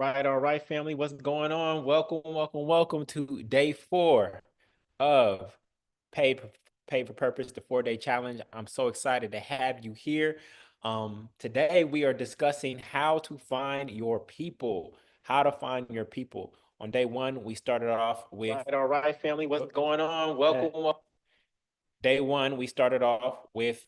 All right, family. What's going on? Welcome to day 4 of Paid for, Paid for Purpose, the 4-day challenge. I'm so excited to have you here. Today we are discussing how to find your people. How to find your people. On day 1, we started off with all right, family. What's going on? Day 1, we started off with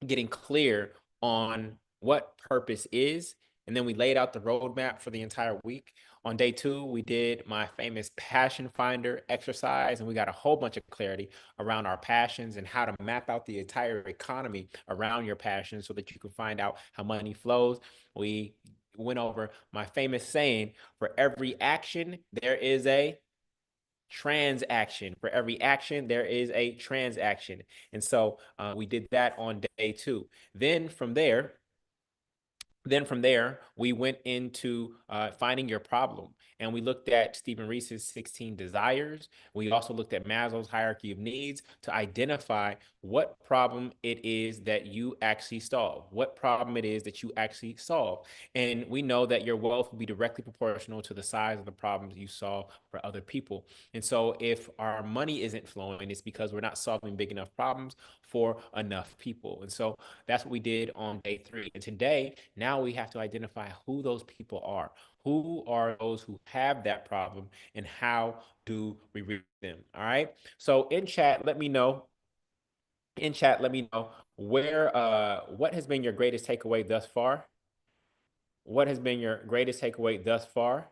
getting clear on what purpose is. And then we laid out the roadmap for the entire week. On day 2, we did my famous passion finder exercise, and we got a whole bunch of clarity around our passions and how to map out the entire economy around your passion so that you can find out how money flows. We went over my famous saying, for every action, there is a transaction. For every action, there is a transaction. And so we did that on day 2. Then from there, we went into finding your problem. And we looked at Stephen Reese's 16 desires. We also looked at Maslow's hierarchy of needs to identify what problem it is that you actually solve, what problem it is that you actually solve. And we know that your wealth will be directly proportional to the size of the problems you solve for other people. And so if our money isn't flowing, it's because we're not solving big enough problems for enough people. And so that's what we did on day 3. And today, now we have to identify who those people are. Who are those who have that problem and how do we reach them? All right. So in chat, let me know where what has been your greatest takeaway thus far? What has been your greatest takeaway thus far?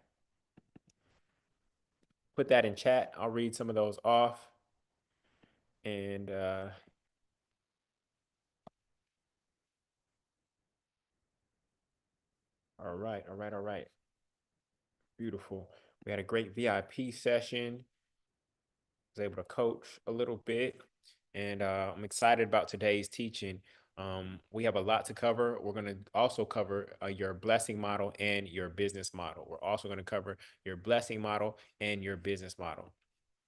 Put that in chat. I'll read some of those off. And all right. Beautiful. We had a great VIP session. Was able to coach a little bit, and I'm excited about today's teaching. We have a lot to cover. We're going to also cover your blessing model and your business model. We're also going to cover your blessing model and your business model.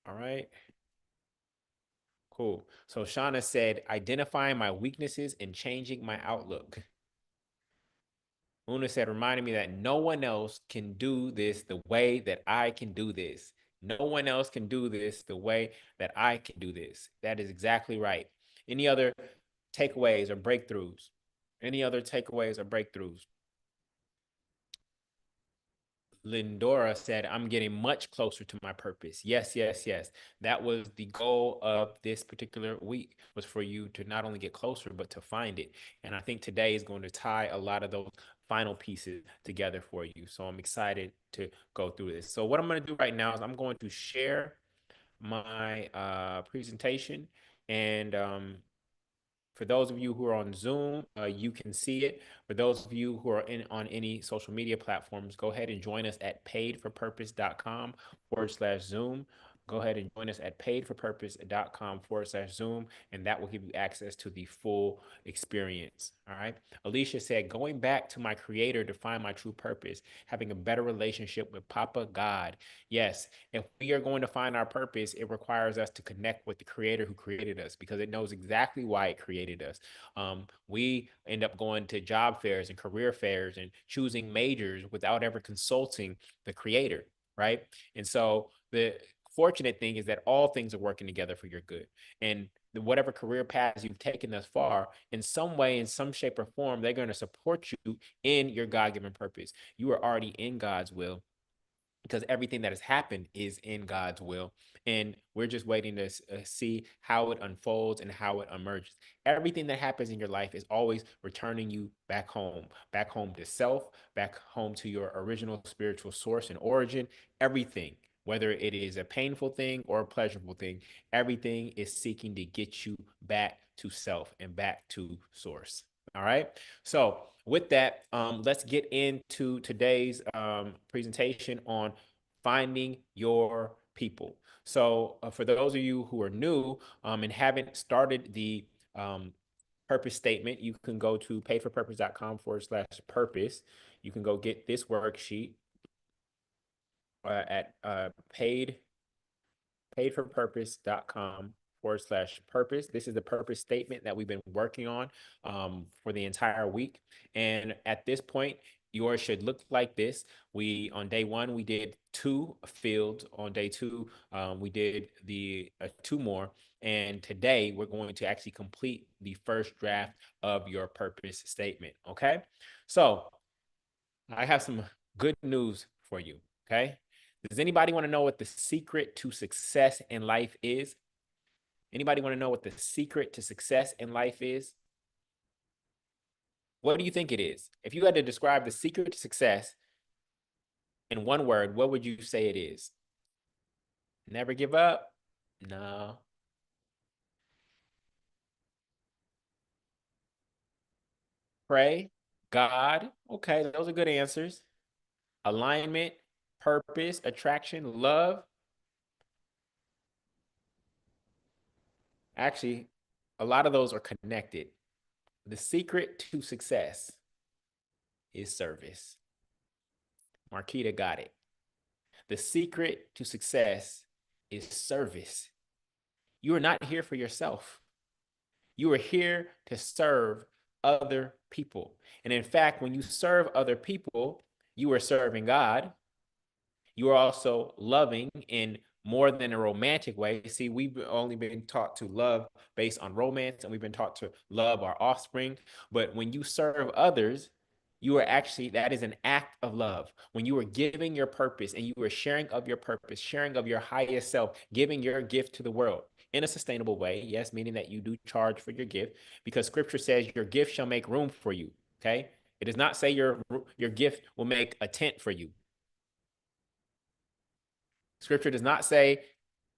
All right. Cool. So Shauna said, identifying my weaknesses and changing my outlook. Una said, reminding me that no one else can do this the way that I can do this. No one else can do this the way that I can do this. That is exactly right. Any other takeaways or breakthroughs? Any other takeaways or breakthroughs? Lindora said, I'm getting much closer to my purpose. Yes, yes, yes. That was the goal of this particular week, was for you to not only get closer, but to find it. And I think today is going to tie a lot of those final pieces together for you. So I'm excited to go through this. So what I'm going to do right now is I'm going to share my presentation, and for those of you who are on Zoom, you can see it. For those of you who are on any social media platforms, go ahead and join us at paidforpurpose.com/Zoom. Go ahead and join us at paidforpurpose.com/Zoom, and that will give you access to the full experience. All right. Alicia said, going back to my creator to find my true purpose, having a better relationship with Papa God. Yes, if we are going to find our purpose, it requires us to connect with the creator who created us, because it knows exactly why it created us. We end up going to job fairs and career fairs and choosing majors without ever consulting the creator, right? And so the fortunate thing is that all things are working together for your good. And whatever career paths you've taken thus far, in some way, in some shape or form, they're going to support you in your God-given purpose. You are already in God's will, because everything that has happened is in God's will. And we're just waiting to see how it unfolds and how it emerges. Everything that happens in your life is always returning you back home to self, back home to your original spiritual source and origin. Everything, whether it is a painful thing or a pleasurable thing, everything is seeking to get you back to self and back to source. All right. So with that, let's get into today's presentation on finding your people. So for those of you who are new and haven't started the purpose statement, you can go to paidforpurpose.com/purpose. You can go get this worksheet at paidforpurpose.com/purpose. This is the purpose statement that we've been working on for the entire week. And at this point, yours should look like this. On day one, we did 2 fields. On day two, we did the 2 more. And today we're going to actually complete the first draft of your purpose statement. Okay. So I have some good news for you. Okay. Does anybody want to know what the secret to success in life is? Anybody want to know what the secret to success in life is? What do you think it is? If you had to describe the secret to success in one word, what would you say it is? Never give up? No. Pray? God? Okay, those are good answers. Alignment, purpose, attraction, love. Actually, a lot of those are connected. The secret to success is service. Marquita got it. The secret to success is service. You are not here for yourself. You are here to serve other people. And in fact, when you serve other people, you are serving God. You are also loving in more than a romantic way. See, we've only been taught to love based on romance, and we've been taught to love our offspring. But when you serve others, you are actually, that is an act of love. When you are giving your purpose and you are sharing of your purpose, sharing of your highest self, giving your gift to the world in a sustainable way, yes, meaning that you do charge for your gift, because scripture says your gift shall make room for you. Okay. It does not say your gift will make a tent for you. Scripture does not say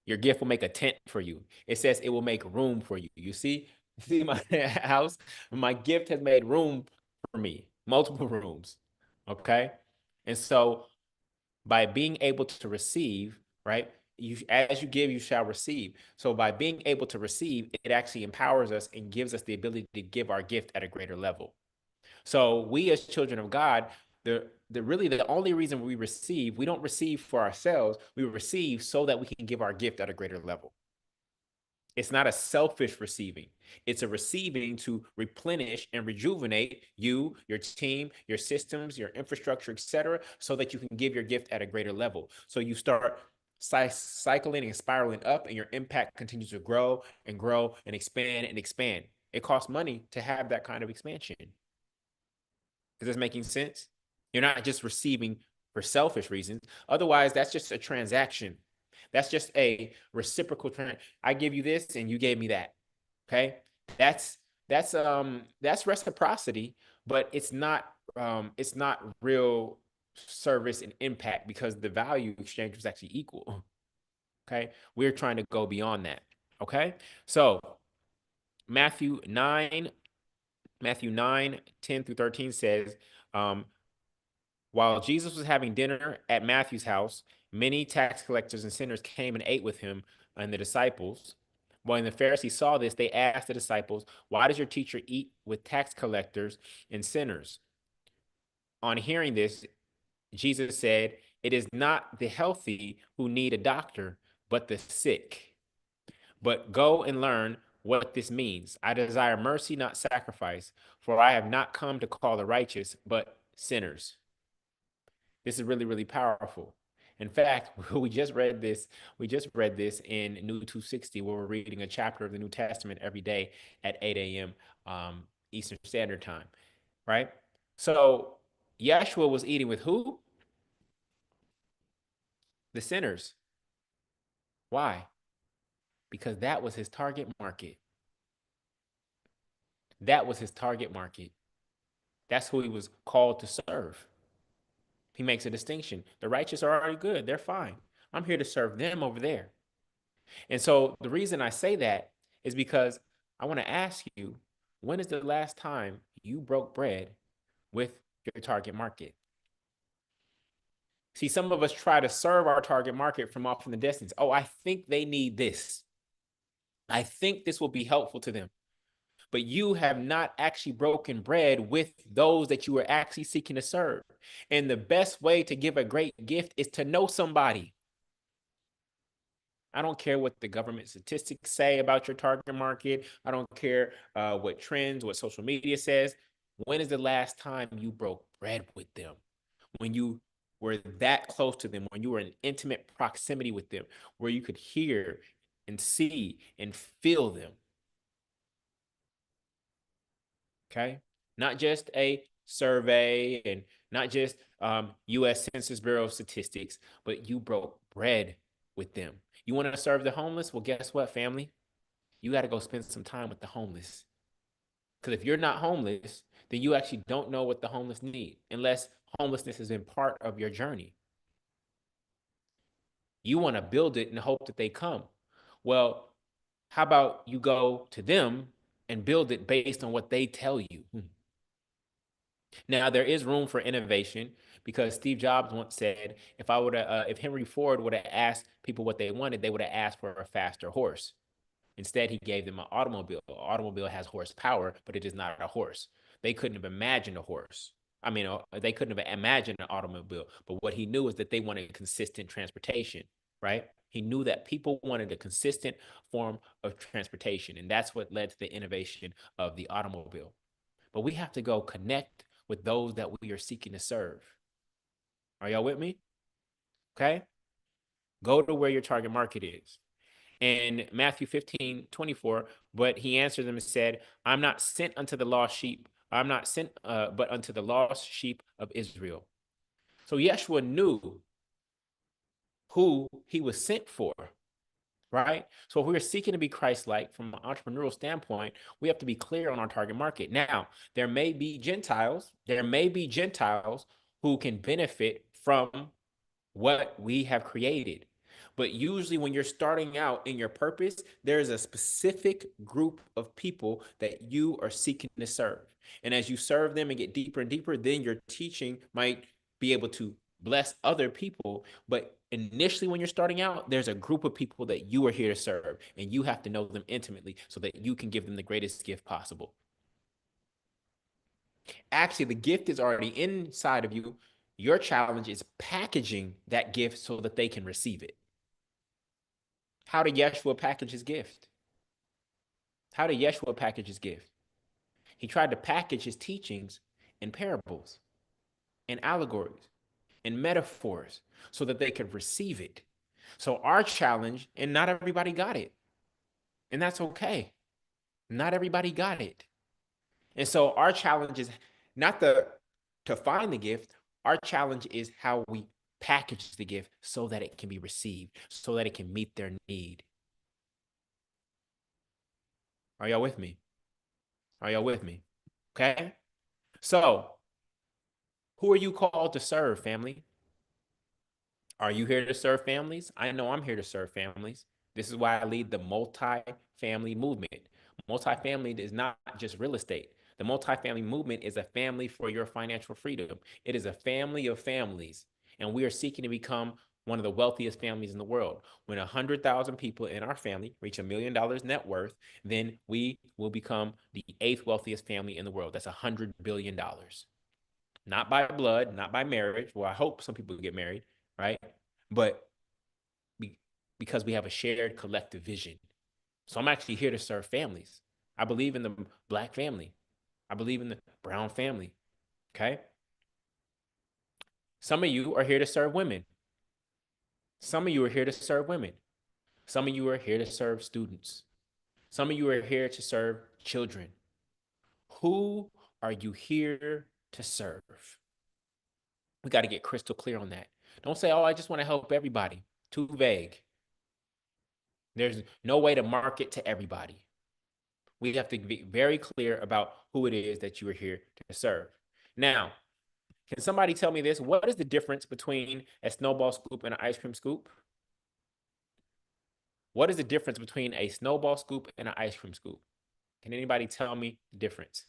your gift will make a tent for you. It says it will make room for you. You see my house? My gift has made room for me, multiple rooms. Okay. And so by being able to receive, right? As you give, you shall receive. So by being able to receive, it actually empowers us and gives us the ability to give our gift at a greater level. So we as children of God, the only reason we don't receive for ourselves, we receive so that we can give our gift at a greater level. It's not a selfish receiving. It's a receiving to replenish and rejuvenate you, your team, your systems, your infrastructure, etc., so that you can give your gift at a greater level. So you start cycling and spiraling up, and your impact continues to grow and grow and expand and expand. It costs money to have that kind of expansion. Is this making sense? You're not just receiving for selfish reasons. Otherwise, that's just a transaction. That's just a reciprocal I give you this and you gave me that. Okay? That's that's reciprocity, but it's not real service and impact because the value exchange was actually equal. Okay? We're trying to go beyond that. Okay? So, Matthew 9 Matthew 9, 10 through 13 says, um, while Jesus was having dinner at Matthew's house, many tax collectors and sinners came and ate with him and the disciples. When the Pharisees saw this, they asked the disciples, why does your teacher eat with tax collectors and sinners? On hearing this, Jesus said, it is not the healthy who need a doctor, but the sick. But go and learn what this means. I desire mercy, not sacrifice, for I have not come to call the righteous, but sinners. This is really, really powerful. In fact, we just read this in New 260, where we're reading a chapter of the New Testament every day at 8 a.m. Eastern Standard Time, right? So Yeshua was eating with who? The sinners. Why? Because that was his target market. That was his target market. That's who he was called to serve. He makes a distinction. The righteous are already good. They're fine. I'm here to serve them over there. And so the reason I say that is because I want to ask you, when is the last time you broke bread with your target market? See, some of us try to serve our target market from off in the distance. Oh, I think they need this. I think this will be helpful to them. But you have not actually broken bread with those that you are actually seeking to serve. And the best way to give a great gift is to know somebody. I don't care what the government statistics say about your target market. I don't care what trends, what social media says. When is the last time you broke bread with them? When you were that close to them, when you were in intimate proximity with them, where you could hear and see and feel them. Okay. Not just a survey and not just US Census Bureau statistics, but you broke bread with them. You want to serve the homeless? Well, guess what, family? You got to go spend some time with the homeless. Because if you're not homeless, then you actually don't know what the homeless need, unless homelessness has been part of your journey. You want to build it and hope that they come. Well, how about you go to them and build it based on what they tell you? Now there is room for innovation because Steve Jobs once said, if Henry Ford would have asked people what they wanted, they would have asked for a faster horse. Instead, he gave them an automobile. An automobile has horsepower, but it is not a horse. They couldn't have imagined a horse. I mean, they couldn't have imagined an automobile. But what he knew is that they wanted consistent transportation, right? He knew that people wanted a consistent form of transportation, and that's what led to the innovation of the automobile. But we have to go connect with those that we are seeking to serve. Are y'all with me? Okay. Go to where your target market is. And Matthew 15:24, but he answered them and said, I'm not sent unto the lost sheep. I'm not sent, but unto the lost sheep of Israel. So Yeshua knew who he was sent for, right? So if we're seeking to be Christ-like from an entrepreneurial standpoint, we have to be clear on our target market. Now, there may be Gentiles who can benefit from what we have created. But usually, when you're starting out in your purpose, there's a specific group of people that you are seeking to serve. And as you serve them and get deeper and deeper, then your teaching might be able to bless other people. But initially, when you're starting out, there's a group of people that you are here to serve, and you have to know them intimately so that you can give them the greatest gift possible. Actually, the gift is already inside of you. Your challenge is packaging that gift so that they can receive it. How did Yeshua package his gift? How did Yeshua package his gift? He tried to package his teachings in parables, in allegories, in metaphors, so that they could receive it. So our challenge, and not everybody got it, and that's okay. Not everybody got it. And so our challenge is not to find the gift. Our challenge is how we package the gift so that it can be received, so that it can meet their need. Are y'all with me? Are y'all with me? Okay. So, who are you called to serve, family? Are you here to serve families? I know I'm here to serve families. This is why I lead the multi-family movement. Multifamily is not just real estate. The multifamily movement is a family for your financial freedom. It is a family of families, and we are seeking to become one of the wealthiest families in the world. When 100,000 people in our family reach $1 million net worth, then we will become the eighth wealthiest family in the world. That's $100 billion. Not by blood, not by marriage. Well, I hope some people get married, right? But because we have a shared collective vision. So I'm actually here to serve families. I believe in the Black family. I believe in the brown family. Okay. Some of you are here to serve women. Some of you are here to serve women. Some of you are here to serve students. Some of you are here to serve children. Who are you here to serve? We got to get crystal clear on that. Don't say, oh, I just want to help everybody. Too vague. There's no way to market to everybody. We have to be very clear about who it is that you are here to serve. Now, can somebody tell me this? What is the difference between a snowball scoop and an ice cream scoop? What is the difference between a snowball scoop and an ice cream scoop? Can anybody tell me the difference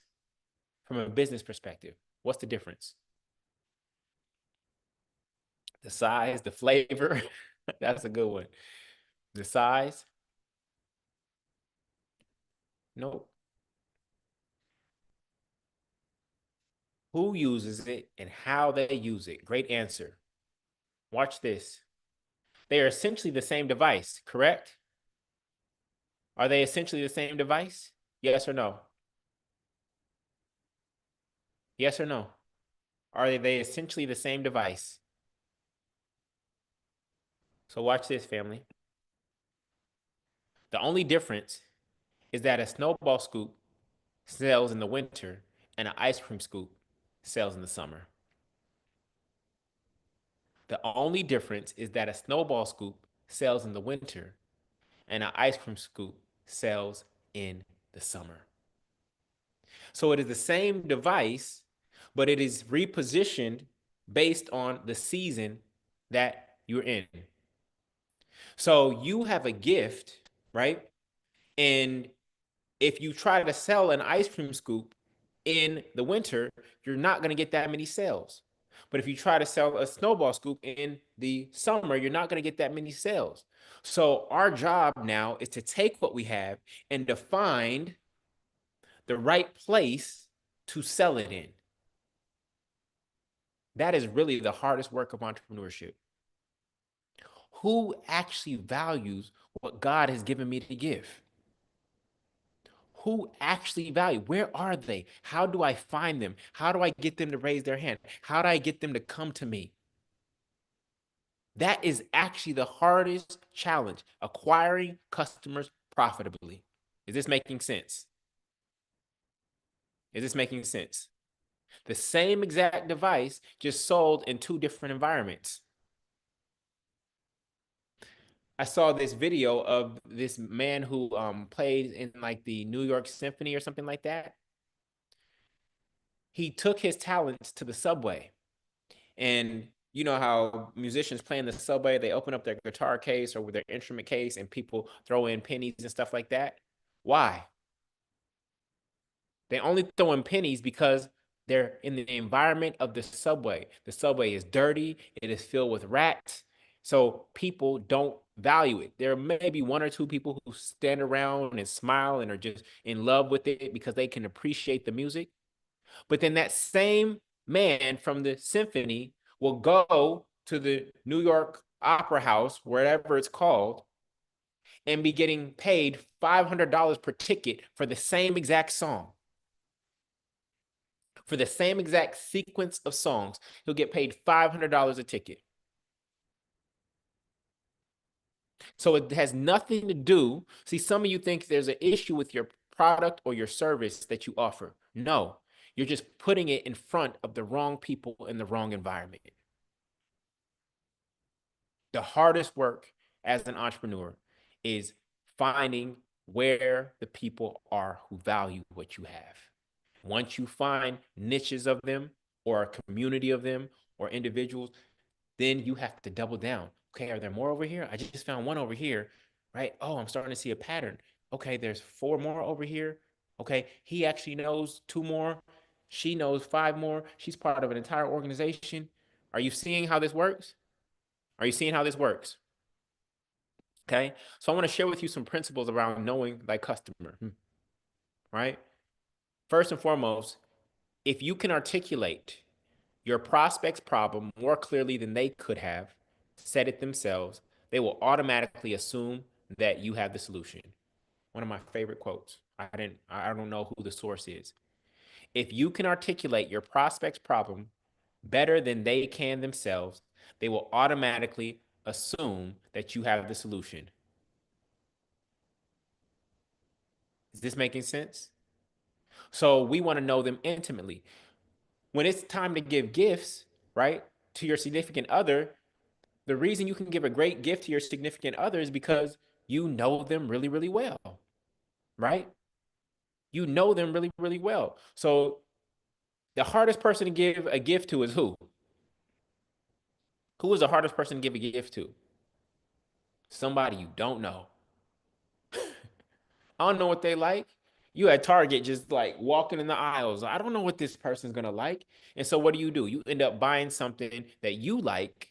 from a business perspective? What's the difference? The size, the flavor. That's a good one. The size? Nope. Who uses it and how they use it? Great answer. Watch this. They are essentially the same device, correct? Are they essentially the same device? Yes or no? Yes or no? Are they essentially the same device? So watch this, family. The only difference is that a snowball scoop sells in the winter and an ice cream scoop sells in the summer. The only difference is that a snowball scoop sells in the winter and an ice cream scoop sells in the summer. So it is the same device, but it is repositioned based on the season that you're in. So you have a gift, right? And if you try to sell an ice cream scoop in the winter, you're not going to get that many sales. But if you try to sell a snowball scoop in the summer, you're not going to get that many sales. So our job now is to take what we have and to find the right place to sell it in. That is really the hardest work of entrepreneurship. Who actually values what God has given me to give? Who actually value? Where are they? How do I find them? How do I get them to raise their hand? How do I get them to come to me? That is actually the hardest challenge, acquiring customers profitably. Is this making sense? Is this making sense? The same exact device just sold in two different environments. I saw this video of this man who played in like the New York Symphony or something like that. He took his talents to the subway. And you know how musicians play in the subway, they open up their guitar case or with their instrument case and people throw in pennies and stuff like that. Why? They only throw in pennies because they're in the environment of the subway. The subway is dirty, it is filled with rats. So people don't value it. There may be one or two people who stand around and smile and are just in love with it because they can appreciate the music. But then that same man from the symphony will go to the New York Opera House, wherever it's called, and be getting paid $500 per ticket for the same exact song. For the same exact sequence of songs, he'll get paid $500 a ticket. So it has nothing to do. See, some of you think there's an issue with your product or your service that you offer. No, you're just putting it in front of the wrong people in the wrong environment. The hardest work as an entrepreneur is finding where the people are who value what you have. Once you find niches of them or a community of them or individuals, then you have to double down. Okay, are there more over here? I just found one over here, right? Oh, I'm starting to see a pattern. Okay, there's four more over here. Okay, he actually knows two more. She knows five more. She's part of an entire organization. Are you seeing how this works? Are you seeing how this works? Okay. So I want to share with you some principles around knowing thy customer, right? First and foremost, if you can articulate your prospect's problem more clearly than they could have said it themselves, they will automatically assume that you have the solution. One of my favorite quotes. I don't know who the source is. If you can articulate your prospect's problem better than they can themselves, they will automatically assume that you have the solution. Is this making sense? So we want to know them intimately. When it's time to give gifts, right, to your significant other, the reason you can give a great gift to your significant other is because you know them really, really well, right? You know them really, really well. So the hardest person to give a gift to is who? Who is the hardest person to give a gift to? Somebody you don't know. I don't know what they like. You at Target just like walking in the aisles. I don't know what this person's gonna like. And so what do? You end up buying something that you like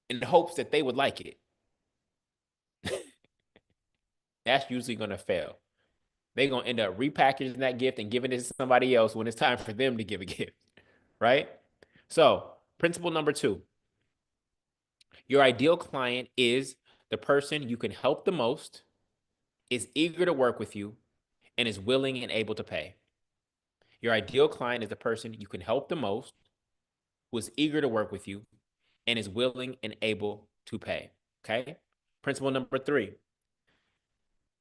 in hopes that they would like it. That's usually gonna fail. They're gonna end up repackaging that gift and giving it to somebody else when it's time for them to give a gift, right? So, principle number two, your ideal client is the person you can help the most, is eager to work with you, and is willing and able to pay. Your ideal client is the person you can help the most, who is eager to work with you, and is willing and able to pay. Okay. Principle number 3,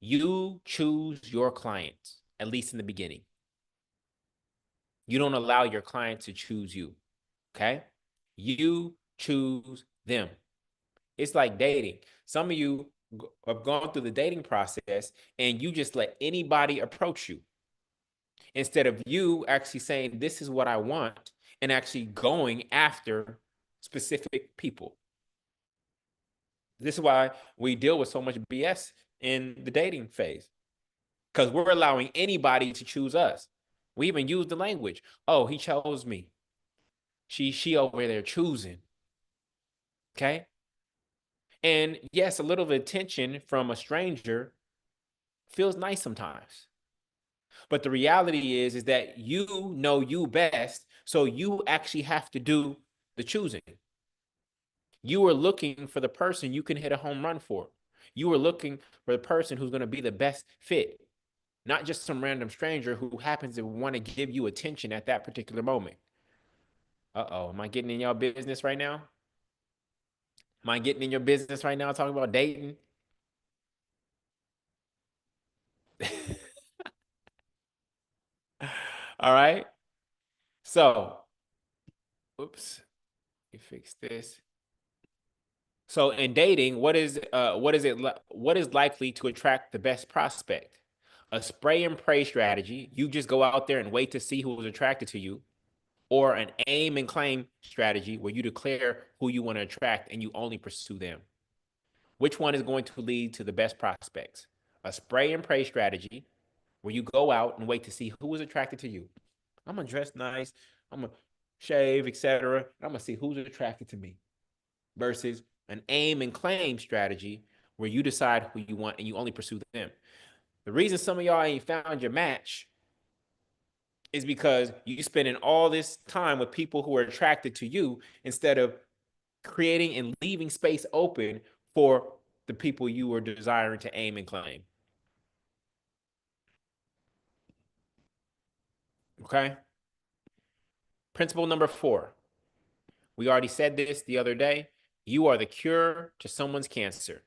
you choose your clients, at least in the beginning. You don't allow your client to choose you. Okay. You choose them. It's like dating. Some of you have gone through the dating process and you just let anybody approach you instead of you actually saying, this is what I want, and actually going after specific people. This is why we deal with so much BS in the dating phase, because we're allowing anybody to choose us. We even use the language, oh, he chose me. She over there choosing. Okay. And yes, a little attention from a stranger feels nice sometimes. But the reality is that you know you best, so you actually have to do the choosing. You are looking for the person you can hit a home run for. You are looking for the person who's going to be the best fit, not just some random stranger who happens to want to give you attention at that particular moment. Uh-oh, am I getting in your business right now? Am I getting in your business right now talking about dating? All right. So, oops, let me fix this. So in dating, what is likely to attract the best prospect? A spray and pray strategy. You just go out there and wait to see who is attracted to you, or an aim and claim strategy where you declare who you want to attract and you only pursue them. Which one is going to lead to the best prospects? A spray and pray strategy where you go out and wait to see who is attracted to you. I'm gonna dress nice, I'm gonna shave, etc. I'm gonna see who's attracted to me. Versus an aim and claim strategy where you decide who you want and you only pursue them. The reason some of y'all ain't found your match is because you spending all this time with people who are attracted to you instead of creating and leaving space open for the people you are desiring to aim and claim. Okay. Principle number 4. We already said this the other day. You are the cure to someone's cancer.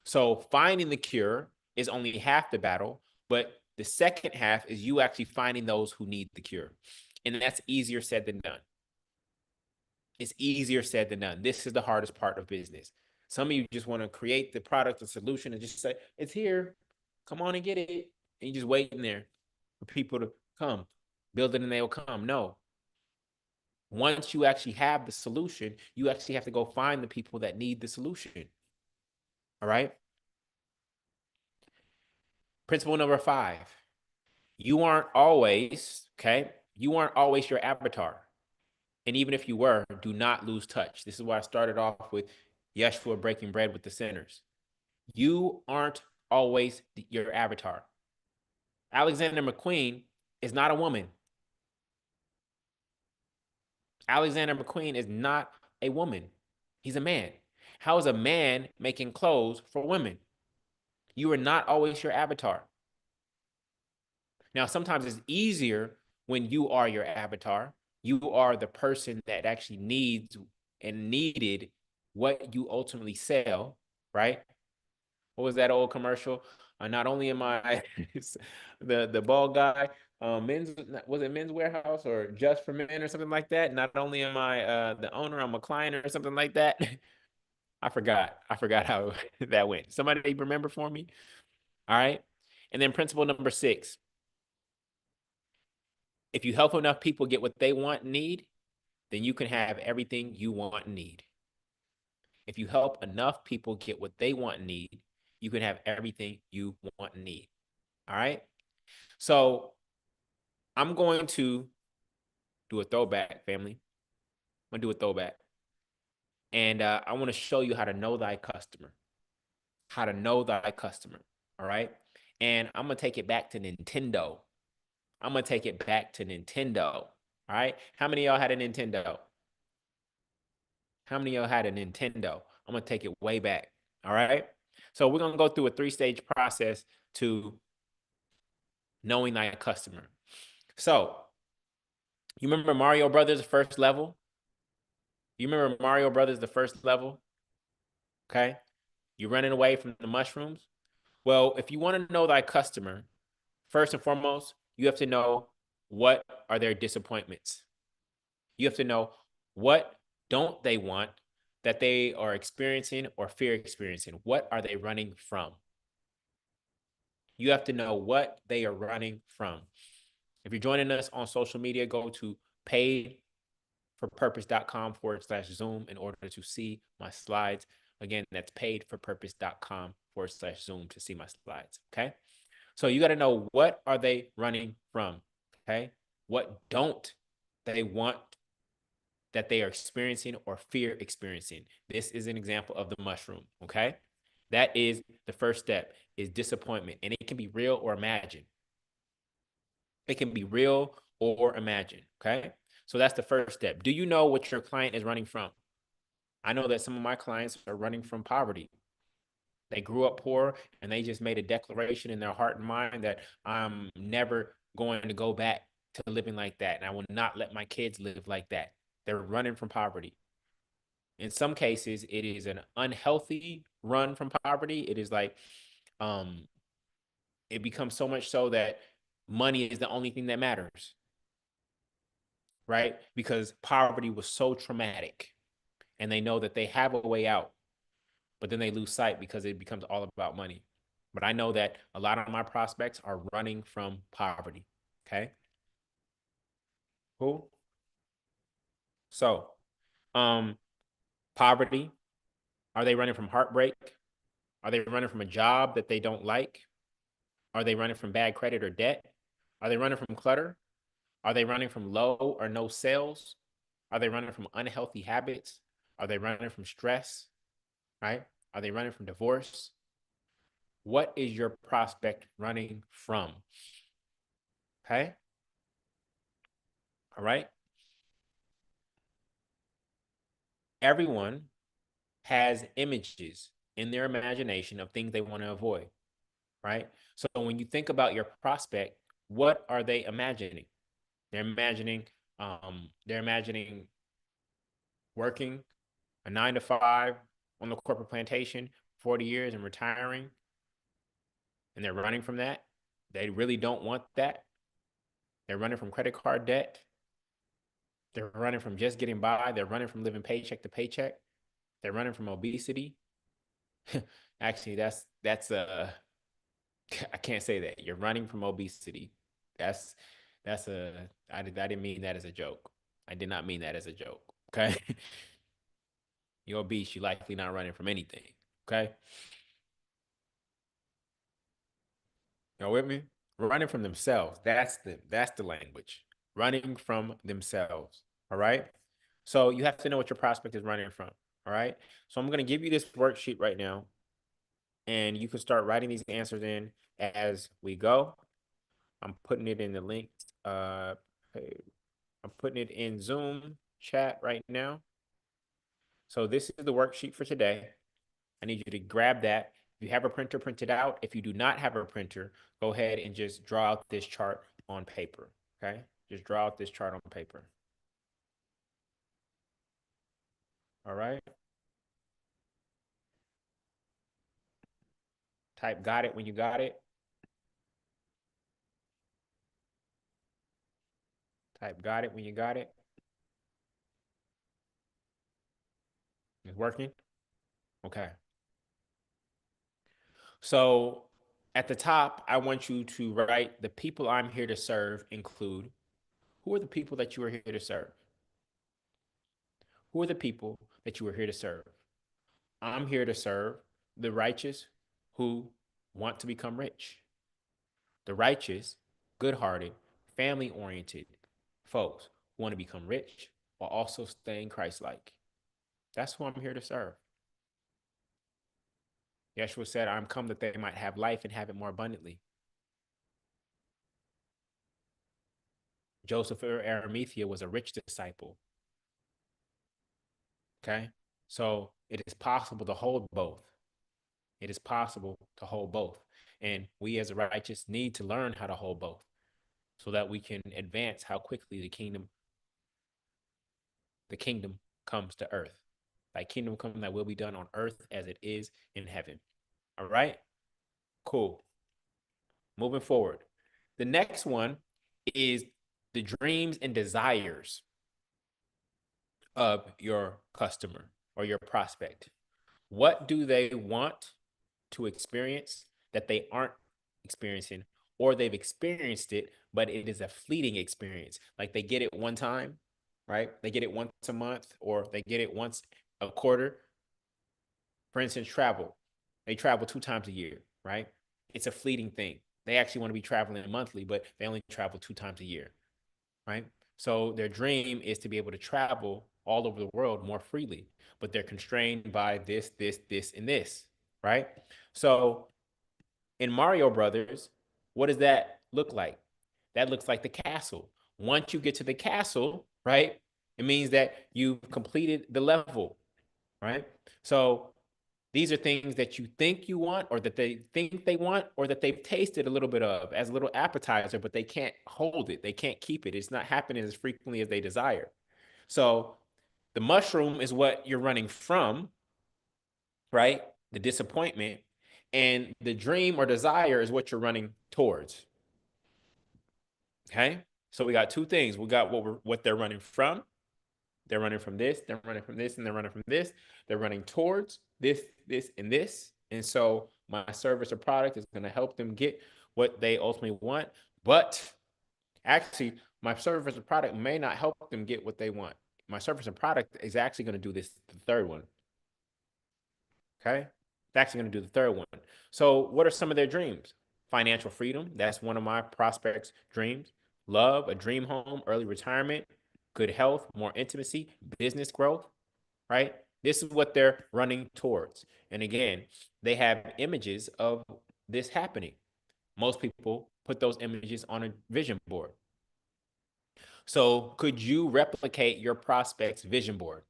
So finding the cure is only half the battle, but the second half is you actually finding those who need the cure. And that's easier said than done. It's easier said than done. This is the hardest part of business. Some of you just want to create the product or solution and just say, it's here. Come on and get it. And you just waiting there for people to come. Build it and they will come. No. Once you actually have the solution, you actually have to go find the people that need the solution. All right. Principle number 5. You aren't always, okay? You aren't always your avatar. And even if you were, do not lose touch. This is why I started off with Yeshua breaking bread with the sinners. You aren't always your avatar. Alexander McQueen is not a woman. Alexander McQueen is not a woman. He's a man. How is a man making clothes for women? You are not always your avatar. Now, sometimes it's easier when you are your avatar. You are the person that actually needs and needed what you ultimately sell, right? What was that old commercial? Not only am I the bald guy, men's was it Men's Warehouse or Just for Men or something like that? Not only am I the owner, I'm a client or something like that. I forgot. I forgot how that went. Somebody remember for me? All right. And then principle number 6. If you help enough people get what they want and need, then you can have everything you want and need. If you help enough people get what they want and need, you can have everything you want and need. All right. So I'm going to do a throwback, family. I'm going to do a throwback. And I want to show you how to know thy customer. How to know thy customer. All right. And I'm going to take it back to Nintendo. I'm going to take it back to Nintendo. All right. How many of y'all had a Nintendo? How many of y'all had a Nintendo? I'm going to take it way back. All right. So we're going to go through a 3-stage process to knowing thy customer. So You remember Mario Brothers, the first level? You remember Mario Brothers, the first level? Okay. You're running away from the mushrooms. Well, if you want to know thy customer, first and foremost, you have to know what are their disappointments. You have to know what don't they want that they are experiencing or fear experiencing. What are they running from? You have to know what they are running from. If you're joining us on social media, go to paidforpurpose.com/Zoom in order to see my slides. Again, that's paidforpurpose.com/Zoom to see my slides. Okay. So you got to know what are they running from? Okay. What don't they want that they are experiencing or fear experiencing? This is an example of the mushroom. Okay. That is the first step is disappointment. And it can be real or imagined. It can be real or imagined. Okay. So that's the first step. Do you know what your client is running from? I know that some of my clients are running from poverty. They grew up poor and they just made a declaration in their heart and mind that I'm never going to go back to living like that. And I will not let my kids live like that. They're running from poverty. In some cases, it is an unhealthy run from poverty. It is like, um, it becomes so much so that money is the only thing that matters, right? Because poverty was so traumatic and they know that they have a way out, but then they lose sight because it becomes all about money. But I know that a lot of my prospects are running from poverty. Okay. Cool. So, um, poverty, are they running from heartbreak? Are they running from a job that they don't like? Are they running from bad credit or debt? Are they running from clutter? Are they running from low or no sales? Are they running from unhealthy habits? Are they running from stress? Right? Are they running from divorce? What is your prospect running from? Okay. All right. Everyone has images in their imagination of things they want to avoid. Right. So when you think about your prospect, what are they imagining? They're imagining working a 9 to 5 on the corporate plantation, 40 years and retiring, and they're running from that. They really don't want that. They're running from credit card debt. They're running from just getting by. They're running from living paycheck to paycheck. They're running from obesity. Actually, that's I can't say that. You're running from obesity. That's that's a I didn't mean that as a joke. I did not mean that as a joke. Okay. You're obese, you're likely not running from anything. Okay. Y'all with me? Running from themselves. That's the language. Running from themselves. All right. So you have to know what your prospect is running from. All right. So I'm going to give you this worksheet right now, and you can start writing these answers in as we go. I'm putting it in the link. Uh, I'm putting it in Zoom chat right now. So this is the worksheet for today. I need you to grab that. If you have a printer, print it out. If you do not have a printer, go ahead and just draw out this chart on paper. Okay. Just draw out this chart on paper. All right. Type got it when you got it. Type got it when you got it. It's working. Okay. So at the top, I want you to write the people I'm here to serve include who are the people that you are here to serve? Who are the people that you are here to serve? I'm here to serve the righteous who want to become rich. The righteous, good hearted, family oriented folks who want to become rich while also staying Christ like. That's who I'm here to serve. Yeshua said, I'm come that they might have life and have it more abundantly. Joseph of Arimathea was a rich disciple. Okay. So it is possible to hold both. It is possible to hold both. And we as a righteous need to learn how to hold both so that we can advance how quickly the kingdom the kingdom comes to earth. Thy kingdom come, thy will be done on earth as it is in heaven. All right? Cool. Moving forward. The next one is the dreams and desires of your customer or your prospect. What do they want to experience that they aren't experiencing, or they've experienced it, but it is a fleeting experience? Like they get it one time, right? They get it once a month, or they get it once a quarter. For instance, travel. They travel 2 times a year, right? It's a fleeting thing. They actually want to be traveling monthly, but they only travel 2 times a year, right? So their dream is to be able to travel all over the world more freely, but they're constrained by this, and this, right? So in Mario Brothers, what does that look like? That looks like the castle. Once you get to the castle, right, it means that you've completed the level, right? So these are things that you think you want, or that they think they want, or that they've tasted a little bit of as a little appetizer, but they can't hold it. They can't keep it. It's not happening as frequently as they desire. So the mushroom is what you're running from, right? The disappointment. And the dream or desire is what you're running towards. Okay. So we got two things. We got what they're running from. They're running from this, they're running from this, and they're running from this. They're running towards this, and this. And so my service or product is going to help them get what they ultimately want. But actually, my service or product may not help them get what they want. My service or product is actually going to do this, the third one. Okay. It's actually going to do the third one. So, what are some of their dreams? Financial freedom. That's one of my prospects' dreams. Love, a dream home, early retirement, good health, more intimacy, business growth, right? This is what they're running towards. And again, they have images of this happening. Most people put those images on a vision board. So, could you replicate your prospect's vision board?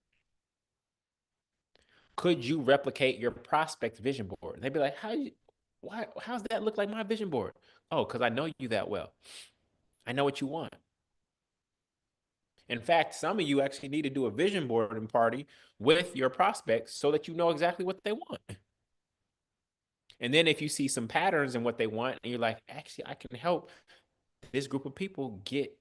Could you replicate your prospect's vision board? And they'd be like, how's that look like my vision board? Oh, because I know you that well. I know what you want. In fact, some of you actually need to do a vision boarding party with your prospects so that you know exactly what they want. And then if you see some patterns in what they want, and you're like, actually, I can help this group of people get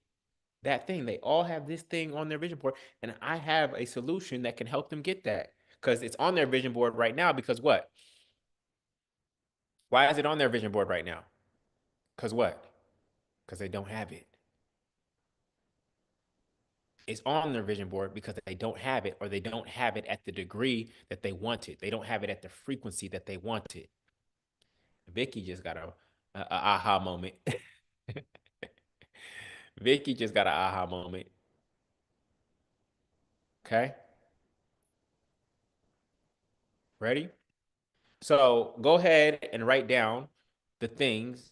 that thing. They all have this thing on their vision board, and I have a solution that can help them get that. Because it's on their vision board right now. Because what? Why is it on their vision board right now? Because what? Because they don't have it. It's on their vision board because they don't have it, or they don't have it at the degree that they want it. They don't have it at the frequency that they want it. Vicky just got a aha moment. Vicky just got an aha moment. Okay. Ready? So go ahead and write down the things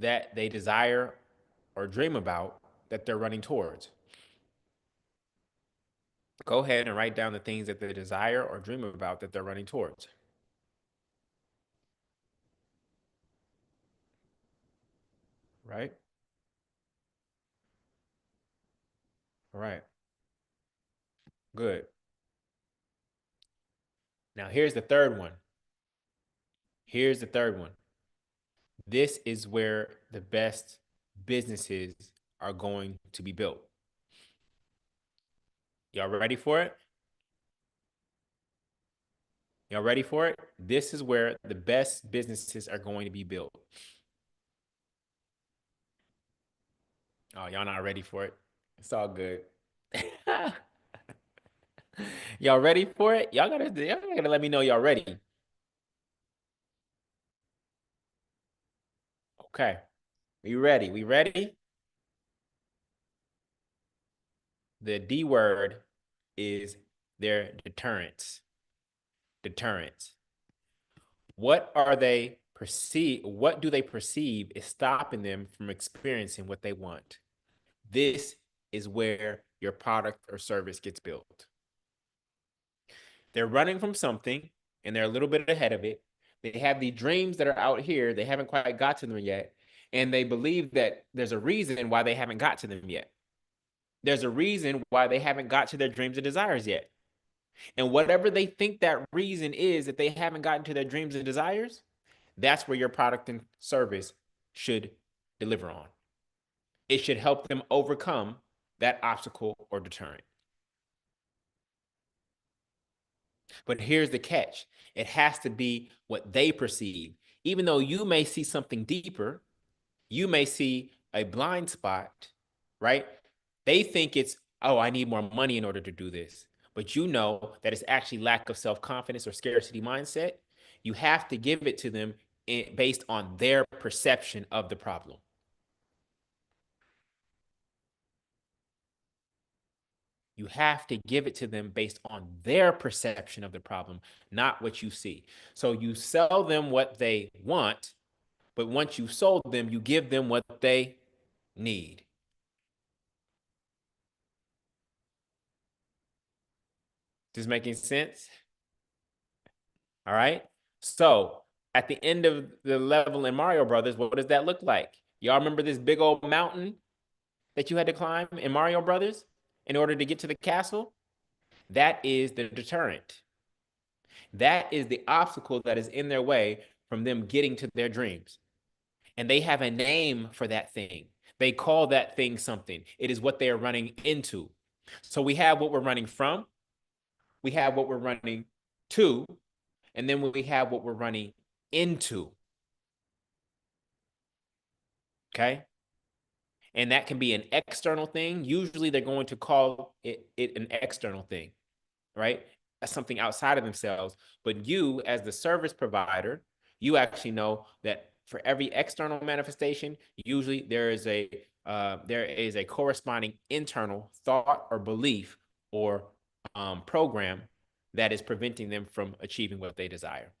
that they desire or dream about that they're running towards. Go ahead and write down the things that they desire or dream about that they're running towards. Right? All right. Good. Now, here's the third one. Here's the third one. This is where the best businesses are going to be built. Y'all ready for it? Y'all ready for it? This is where the best businesses are going to be built. Oh, y'all not ready for it? It's all good. Y'all ready for it? Y'all gotta let me know y'all ready. Okay. We ready? We ready? The D word is their deterrence. Deterrence. What do they perceive is stopping them from experiencing what they want? This is where your product or service gets built. They're running from something and they're a little bit ahead of it. They have the dreams that are out here. They haven't quite got to them yet. And they believe that there's a reason why they haven't got to them yet. There's a reason why they haven't got to their dreams and desires yet. And whatever they think that reason is that they haven't gotten to their dreams and desires, that's where your product and service should deliver on. It should help them overcome that obstacle or deterrent. But here's the catch: it has to be what they perceive. Even though you may see something deeper, you may see a blind spot, right? They think it's, oh, I need more money in order to do this. But you know that it's actually lack of self confidence or scarcity mindset. You have to give it to them based on their perception of the problem. You have to give it to them based on their perception of the problem, not what you see. So you sell them what they want, but once you've sold them, you give them what they need. This making sense? All right. So at the end of the level in Mario Brothers, what does that look like? Y'all remember this big old mountain that you had to climb in Mario Brothers in order to get to the castle? That is the deterrent. That is the obstacle that is in their way from them getting to their dreams. And they have a name for that thing. They call that thing something. It is what they are running into. So we have what we're running from, we have what we're running to, and then we have what we're running into. Okay. And that can be an external thing. Usually they're going to call it an external thing, right? That's something outside of themselves. But you, as the service provider, you actually know that for every external manifestation, usually there is a corresponding internal thought or belief or program that is preventing them from achieving what they desire.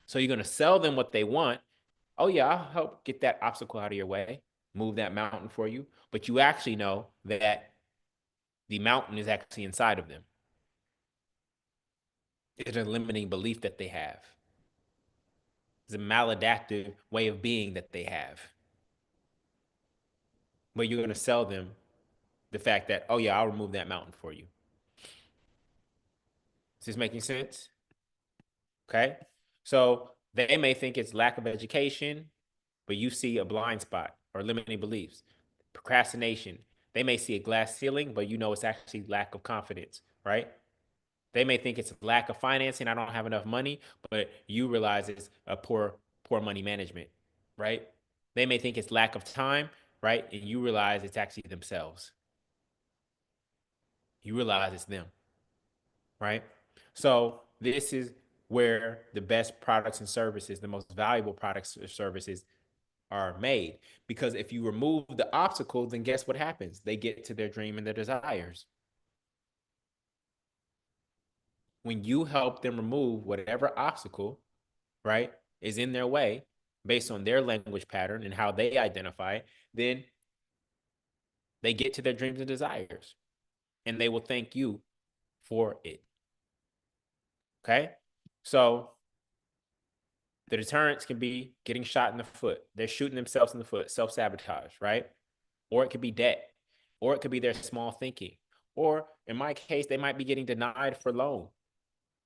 So you're going to sell them what they want. Oh yeah, I'll help get that obstacle out of your way, move that mountain for you. But you actually know that the mountain is actually inside of them. It's a limiting belief that they have. It's a maladaptive way of being that they have. But you're going to sell them the fact that, oh yeah, I'll remove that mountain for you. Is this making sense? Okay. So they may think it's lack of education, but you see a blind spot or limiting beliefs. Procrastination. They may see a glass ceiling, but you know it's actually lack of confidence, right? They may think it's lack of financing. I don't have enough money, but you realize it's a poor money management, right? They may think it's lack of time, right? And you realize it's actually themselves. You realize it's them, right? So this is where the best products and services, the most valuable products or services are made. Because if you remove the obstacle, then guess what happens? They get to their dream and their desires. When you help them remove whatever obstacle, right, is in their way based on their language pattern and how they identify, then they get to their dreams and desires and they will thank you for it. Okay. So the deterrents can be getting shot in the foot. They're shooting themselves in the foot, self sabotage, right? Or it could be debt, or it could be their small thinking. Or in my case, they might be getting denied for loan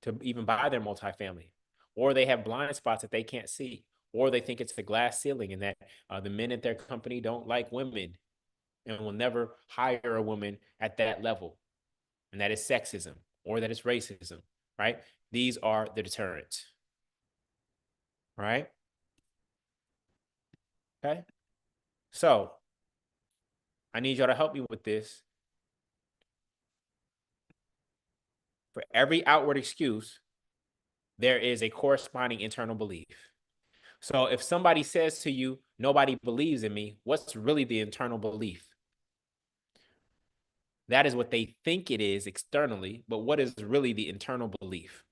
to even buy their multifamily, or they have blind spots that they can't see, or they think it's the glass ceiling and that the men at their company don't like women and will never hire a woman at that level, and that is sexism or that is racism, right? These are the deterrents, right? Okay. So I need y'all to help me with this. For every outward excuse, there is a corresponding internal belief. So if somebody says to you, nobody believes in me, what's really the internal belief? That is what they think it is externally, but what is really the internal belief?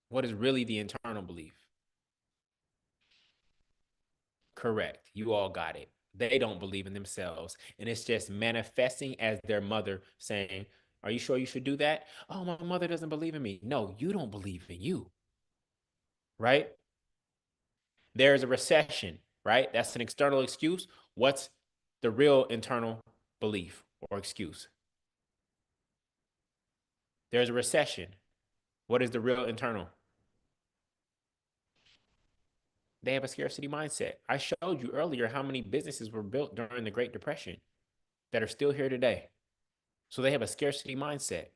What is really the internal belief? Correct. You all got it. They don't believe in themselves. And it's just manifesting as their mother saying, are you sure you should do that? Oh, my mother doesn't believe in me. No, you don't believe in you, right? There's a recession, right? That's an external excuse. What's the real internal belief or excuse? There's a recession. What is the real internal? They have a scarcity mindset. I showed you earlier how many businesses were built during the Great Depression that are still here today. So they have a scarcity mindset.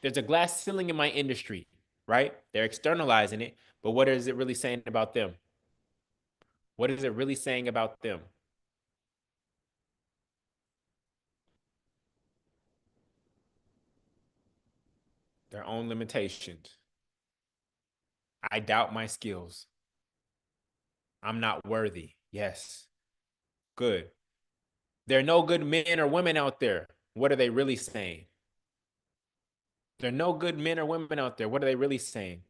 There's a glass ceiling in my industry, right? They're externalizing it, but what is it really saying about them? What is it really saying about them? Their own limitations. I doubt my skills. I'm not worthy. Yes. Good. There are no good men or women out there. What are they really saying? There are no good men or women out there. What are they really saying?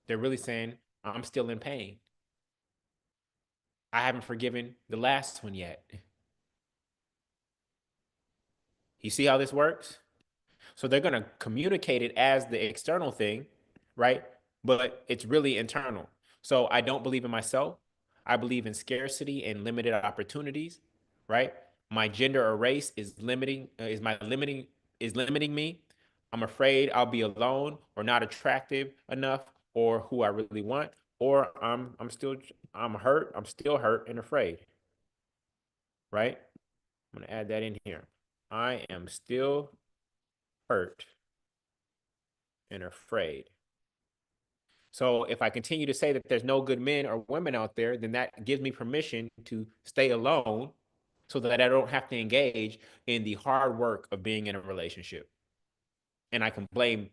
They're really saying, I'm still in pain. I haven't forgiven the last one yet. You see how this works? So they're going to communicate it as the external thing, right? But it's really internal. So I don't believe in myself. I believe in scarcity and limited opportunities, right? My gender or race is limiting me. I'm afraid I'll be alone or not attractive enough or who I really want or I'm hurt, I'm still hurt and afraid, right? I'm going to add that in here. I am still hurt and afraid. So if I continue to say that there's no good men or women out there, then that gives me permission to stay alone so that I don't have to engage in the hard work of being in a relationship. And I can blame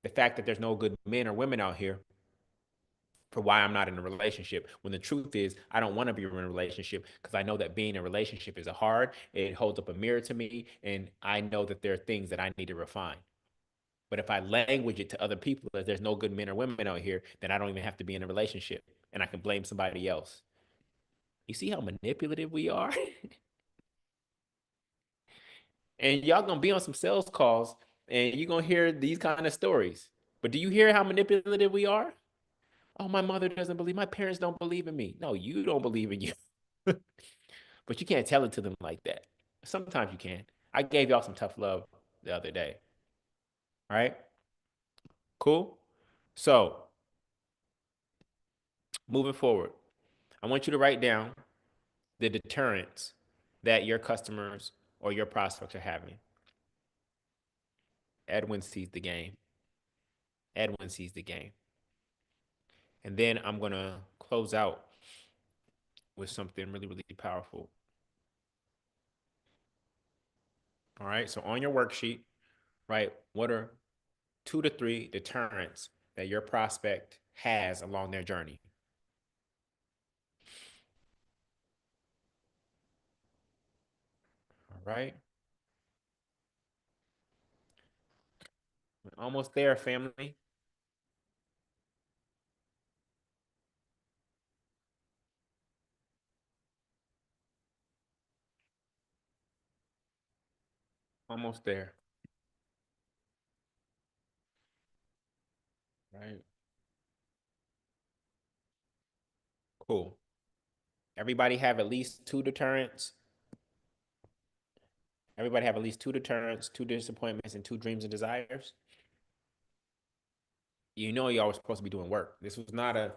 the fact that there's no good men or women out here for why I'm not in a relationship. When the truth is, I don't want to be in a relationship because I know that being in a relationship is hard. It holds up a mirror to me. And I know that there are things that I need to refine. But if I language it to other people that there's no good men or women out here, then I don't even have to be in a relationship and I can blame somebody else. You see how manipulative we are? And y'all gonna be on some sales calls and you're gonna hear these kind of stories. But do you hear how manipulative we are? Oh, my mother doesn't believe, my parents don't believe in me. No, you don't believe in you. But you can't tell it to them like that. Sometimes you can. I gave y'all some tough love the other day. All right, cool. So moving forward, I want you to write down the deterrence that your customers or your prospects are having. Edwin sees the game. Edwin sees the game. And then I'm going to close out with something really, really powerful. All right. So on your worksheet, right, what are 2 to 3 deterrents that your prospect has along their journey? All right. We're almost there, family. Almost there. Right. Cool. Everybody have at least 2 deterrents. Everybody have at least 2 deterrents, 2 disappointments, and 2 dreams and desires. You know y'all were supposed to be doing work. This was not a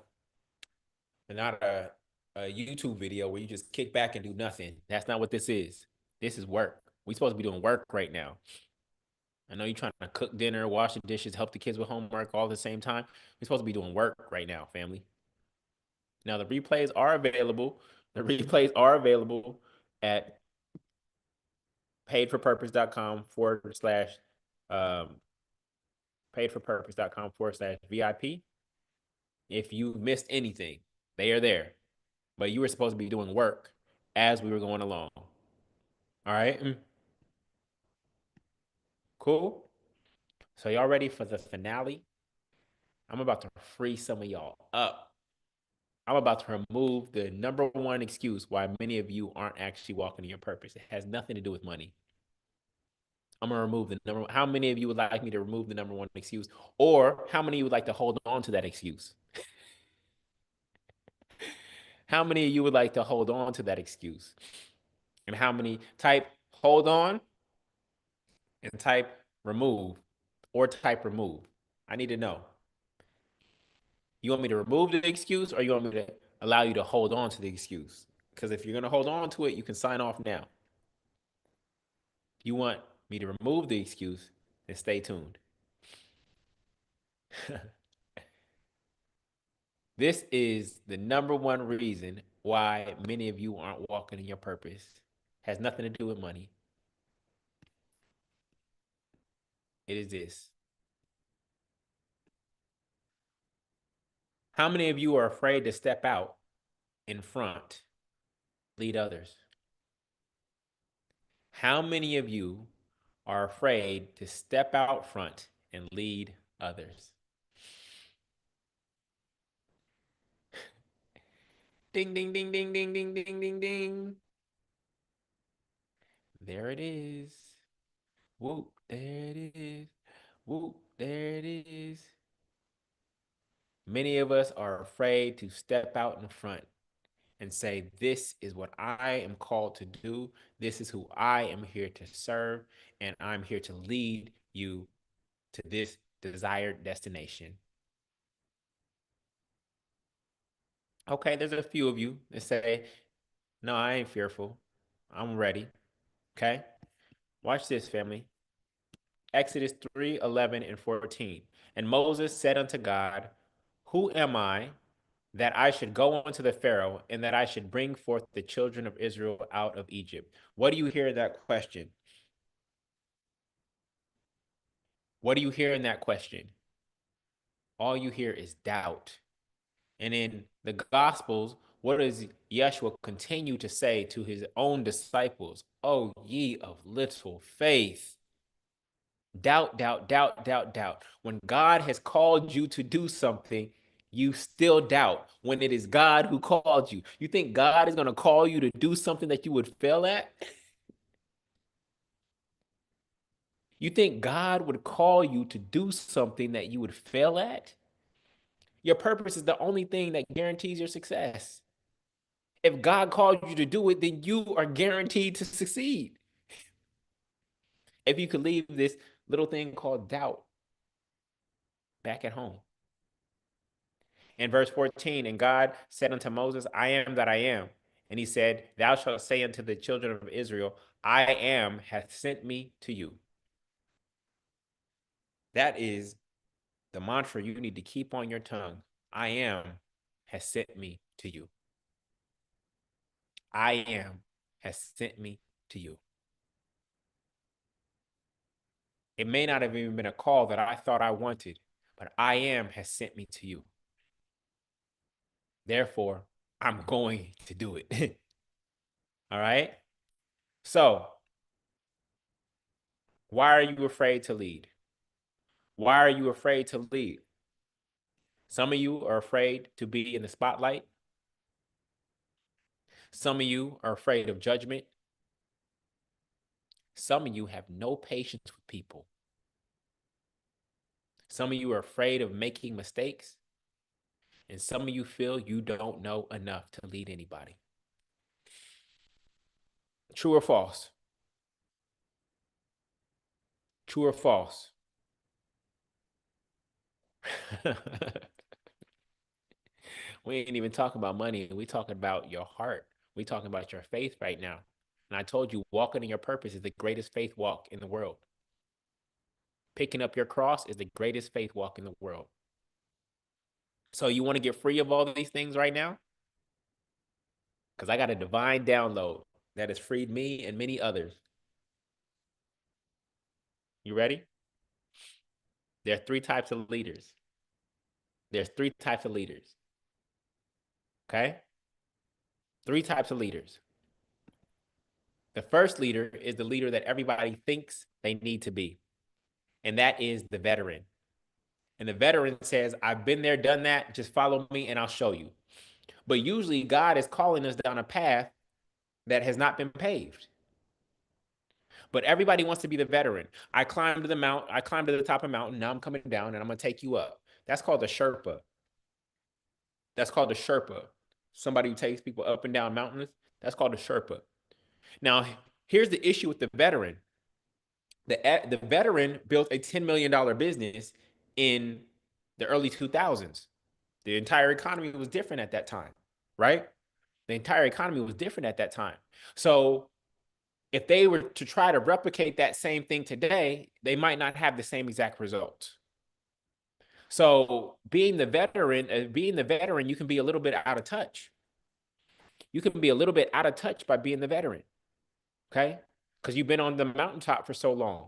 YouTube video where you just kick back and do nothing. That's not what this is. This is work. We supposed to be doing work right now. I know you're trying to cook dinner, wash the dishes, help the kids with homework all at the same time. We're supposed to be doing work right now, family. Now the replays are available. The replays are available at paidforpurpose.com forward slash um, paidforpurpose.com forward slash VIP. If you missed anything, they are there. But you were supposed to be doing work as we were going along. All right. Cool. So y'all ready for the finale? I'm about to free some of y'all up. I'm about to remove the number one excuse why many of you aren't actually walking in your purpose. It has nothing to do with money. I'm gonna remove the number. How many of you would like me to remove the number one excuse, or how many would like to hold on to that excuse? How many of you would like to hold on to that excuse? And how many type hold on and type remove or type remove? I need to know. You want me to remove the excuse or you want me to allow you to hold on to the excuse? Because if you're going to hold on to it, you can sign off now. You want me to remove the excuse, then stay tuned. This is the number one reason why many of you aren't walking in your purpose. Has nothing to do with money. It is this. How many of you are afraid to step out in front, lead others? How many of you are afraid to step out front and lead others? Ding, ding, ding, ding, ding, ding, ding, ding, ding. There it is. Whoop, there it is. Whoop, there it is. Many of us are afraid to step out in front and say, this is what I am called to do. This is who I am here to serve, and I'm here to lead you to this desired destination. Okay, there's a few of you that say, no, I ain't fearful. I'm ready. Okay, watch this, family. Exodus 3:11-14. And Moses said unto God, who am I that I should go unto the Pharaoh and that I should bring forth the children of Israel out of Egypt? What do you hear in that question? What do you hear in that question? All you hear is doubt. And in the Gospels, what does Yeshua continue to say to his own disciples? Oh, ye of little faith. Doubt, doubt, doubt, doubt, doubt. When God has called you to do something, you still doubt when it is God who called you. You think God is going to call you to do something that you would fail at? You think God would call you to do something that you would fail at? Your purpose is the only thing that guarantees your success. If God called you to do it, then you are guaranteed to succeed. If you could leave this little thing called doubt back at home. In verse 14, and God said unto Moses, I am that I am. And he said, thou shalt say unto the children of Israel, I am hath sent me to you. That is the mantra you need to keep on your tongue. I am has sent me to you. I am has sent me to you. It may not have even been a call that I thought I wanted, but I am has sent me to you. Therefore, I'm going to do it. All right? So, why are you afraid to lead? Why are you afraid to lead? Some of you are afraid to be in the spotlight. Some of you are afraid of judgment. Some of you have no patience with people. Some of you are afraid of making mistakes. And some of you feel you don't know enough to lead anybody. True or false? True or false? We ain't even talking about money. We talking about your heart. We talking about your faith right now. And I told you, walking in your purpose is the greatest faith walk in the world. Picking up your cross is the greatest faith walk in the world. So you want to get free of all these things right now? Because I got a divine download that has freed me and many others. You ready? There are three types of leaders. There's three types of leaders. Okay? Three types of leaders. The first leader is the leader that everybody thinks they need to be, and that is the veteran. And the veteran says, I've been there, done that, just follow me and I'll show you. But usually God is calling us down a path that has not been paved. But everybody wants to be the veteran. I climbed to the mountain, I climbed to the top of the mountain, now I'm coming down and I'm gonna take you up. That's called the Sherpa. That's called the Sherpa. somebody who takes people up and down mountains. That's called a Sherpa. Now, here's the issue with the veteran. The veteran built a $10 million business in the early 2000s. The entire economy was different at that time, right? The entire economy was different at that time. So if they were to try to replicate that same thing today, they might not have the same exact results. So being the veteran, you can be a little bit out of touch. You can be a little bit out of touch by being the veteran, okay? Because you've been on the mountaintop for so long,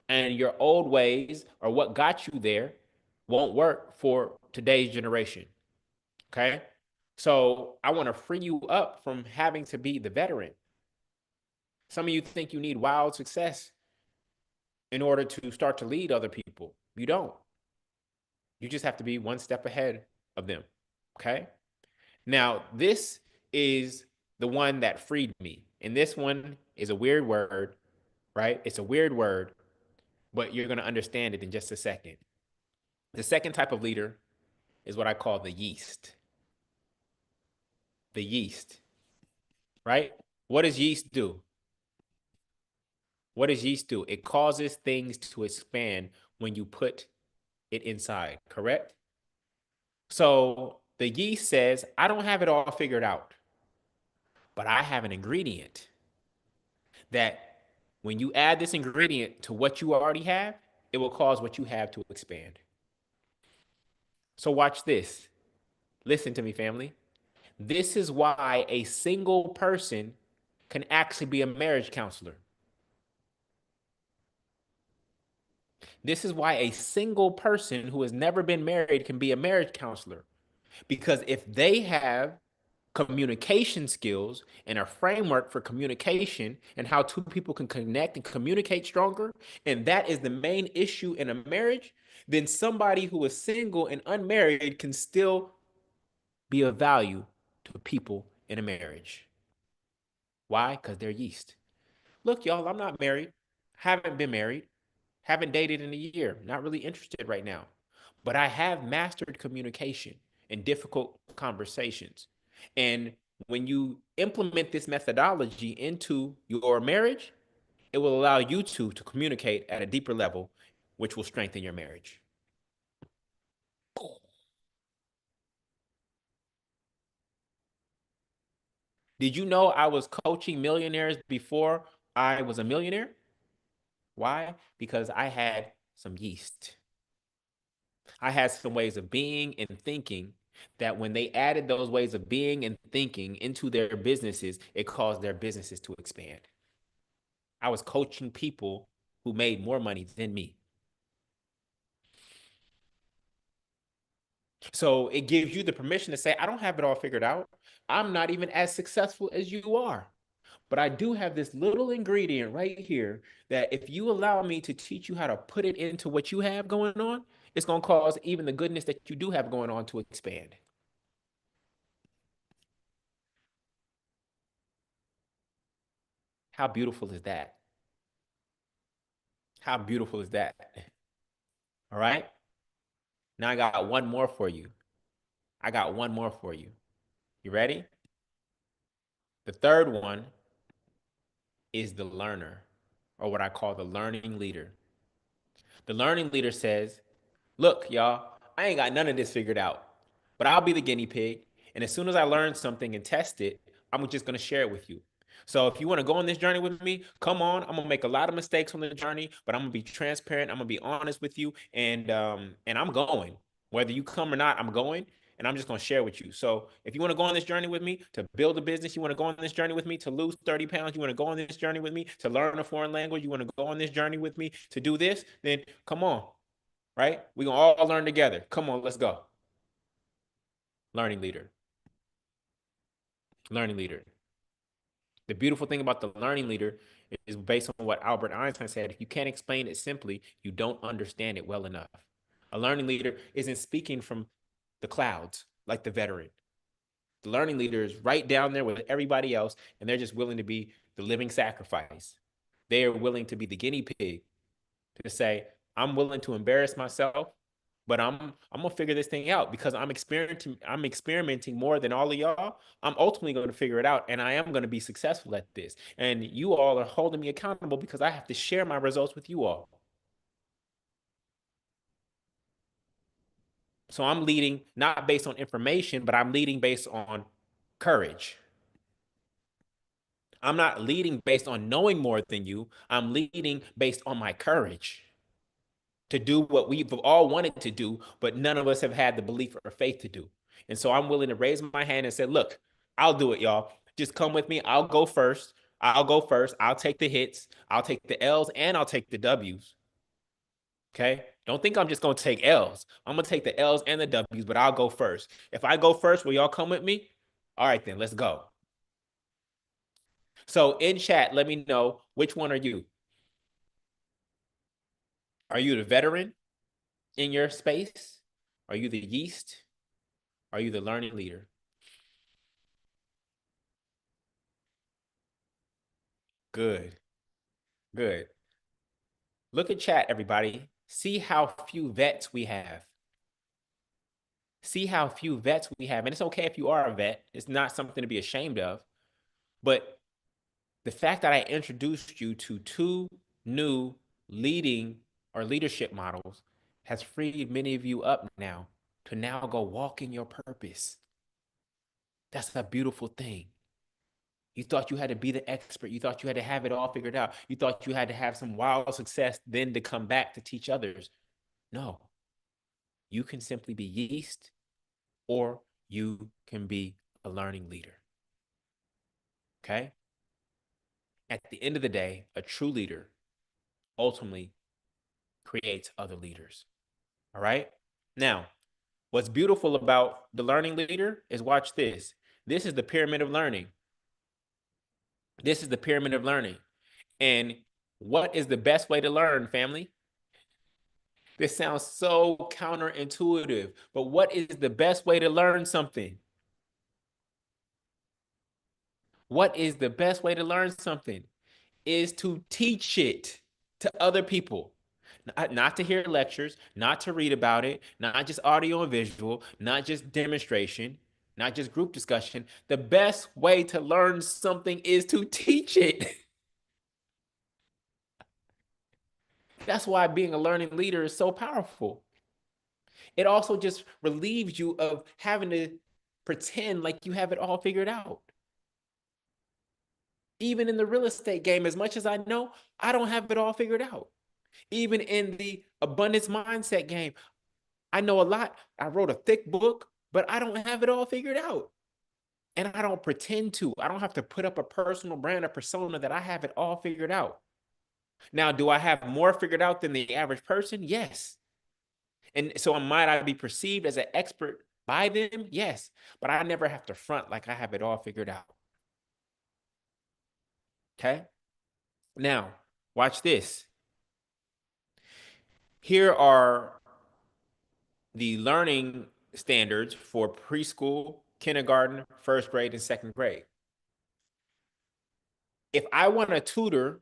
and your old ways or what got you there won't work for today's generation, okay? So I want to free you up from having to be the veteran. Some of you think you need wild success in order to start to lead other people. You don't. You just have to be one step ahead of them, okay? Now, this is the one that freed me. And this one is a weird word, right? It's a weird word, but you're going to understand it in just a second. The second type of leader is what I call the yeast. The yeast, right? What does yeast do? What does yeast do? It causes things to expand when you put it inside, correct? So the yeast says, I don't have it all figured out, but I have an ingredient that when you add this ingredient to what you already have, it will cause what you have to expand. So watch this. Listen to me, family. This is why a single person can actually be a marriage counselor. This is why a single person who has never been married can be a marriage counselor. Because if they have communication skills and a framework for communication and how two people can connect and communicate stronger, and that is the main issue in a marriage, then somebody who is single and unmarried can still be of value to people in a marriage. Why? Because they're yeast. Look, y'all, I'm not married, haven't been married, haven't dated in a year, not really interested right now. But I have mastered communication and difficult conversations. And when you implement this methodology into your marriage, it will allow you two to communicate at a deeper level, which will strengthen your marriage. Did you know I was coaching millionaires before I was a millionaire? Why? Because I had some yeast. I had some ways of being and thinking that when they added those ways of being and thinking into their businesses, it caused their businesses to expand. I was coaching people who made more money than me. So it gives you the permission to say, I don't have it all figured out. I'm not even as successful as you are. But I do have this little ingredient right here that if you allow me to teach you how to put it into what you have going on, it's going to cause even the goodness that you do have going on to expand. How beautiful is that? How beautiful is that? All right. Now I got one more for you. I got one more for you. You ready? The third one is the learner, or what I call the learning leader. The learning leader says, look, y'all, I ain't got none of this figured out, but I'll be the guinea pig. And as soon as I learn something and test it, I'm just going to share it with you. So if you want to go on this journey with me, come on. I'm gonna make a lot of mistakes on the journey, but I'm gonna be transparent. I'm gonna be honest with you, and I'm going. Whether you come or not, I'm going, and I'm just gonna share with you. So if you want to go on this journey with me to build a business, you want to go on this journey with me to lose 30 pounds, you want to go on this journey with me to learn a foreign language, you want to go on this journey with me to do this, then come on, right? We're gonna all learn together. Come on, let's go. Learning leader. Learning leader. The beautiful thing about the learning leader is based on what Albert Einstein said. If you can't explain it simply, you don't understand it well enough. A learning leader isn't speaking from the clouds like the veteran. The learning leader is right down there with everybody else, and they're just willing to be the living sacrifice. They are willing to be the guinea pig to say, I'm willing to embarrass myself but I'm gonna figure this thing out because I'm experimenting more than all of y'all. I'm ultimately going to figure it out, and I am going to be successful at this. And you all are holding me accountable because I have to share my results with you all. So I'm leading not based on information, but I'm leading based on courage. I'm not leading based on knowing more than you. I'm leading based on my courage to do what we've all wanted to do, but none of us have had the belief or faith to do. And so I'm willing to raise my hand and say, look, I'll do it, y'all. Just come with me. I'll go first. I'll go first. I'll take the hits. I'll take the L's and I'll take the W's. Okay. Don't think I'm just going to take L's. I'm going to take the L's and the W's, but I'll go first. If I go first, will y'all come with me? All right, then let's go. So in chat, let me know which one are you? Are you the veteran in your space? Are you the yeast? Are you the learning leader? Good. Good. Look at chat, everybody. See how few vets we have. See how few vets we have. And it's okay if you are a vet. It's not something to be ashamed of. But the fact that I introduced you to two new leading or leadership models has freed many of you up now to now go walk in your purpose. That's a beautiful thing. You thought you had to be the expert. You thought you had to have it all figured out. You thought you had to have some wild success then to come back to teach others. No, you can simply be yeast or you can be a learning leader. Okay? At the end of the day, a true leader ultimately creates other leaders. All right? Now, what's beautiful about the learning leader is watch this. This is the pyramid of learning. This is the pyramid of learning. And what is the best way to learn, family? This sounds so counterintuitive, but what is the best way to learn something? What is the best way to learn something? Is to teach it to other people. Not to hear lectures, not to read about it, not just audio and visual, not just demonstration, not just group discussion. The best way to learn something is to teach it. That's why being a learning leader is so powerful. It also just relieves you of having to pretend like you have it all figured out. Even in the real estate game, as much as I know, I don't have it all figured out. Even in the abundance mindset game, I know a lot. I wrote a thick book, but I don't have it all figured out. And I don't pretend to. I don't have to put up a personal brand or persona that I have it all figured out. Now, do I have more figured out than the average person? Yes. And so might I be perceived as an expert by them? Yes. But I never have to front like I have it all figured out. Okay. Now, watch this. Here are the learning standards for preschool, kindergarten, first grade, and second grade. If I want to tutor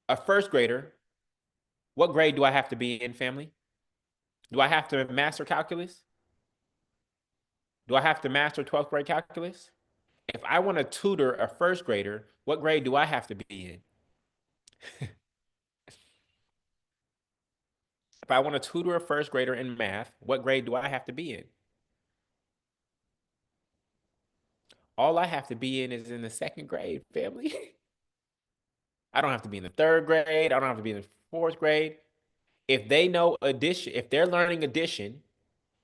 a first grader, what grade do I have to be in, family? Do I have to master calculus? Do I have to master 12th grade calculus? If I want to tutor a first grader, what grade do I have to be in? If I want to tutor a first grader in math, what grade do I have to be in? All I have to be in is in the second grade, family. I don't have to be in the third grade. I don't have to be in the fourth grade. If they know addition, if they're learning addition,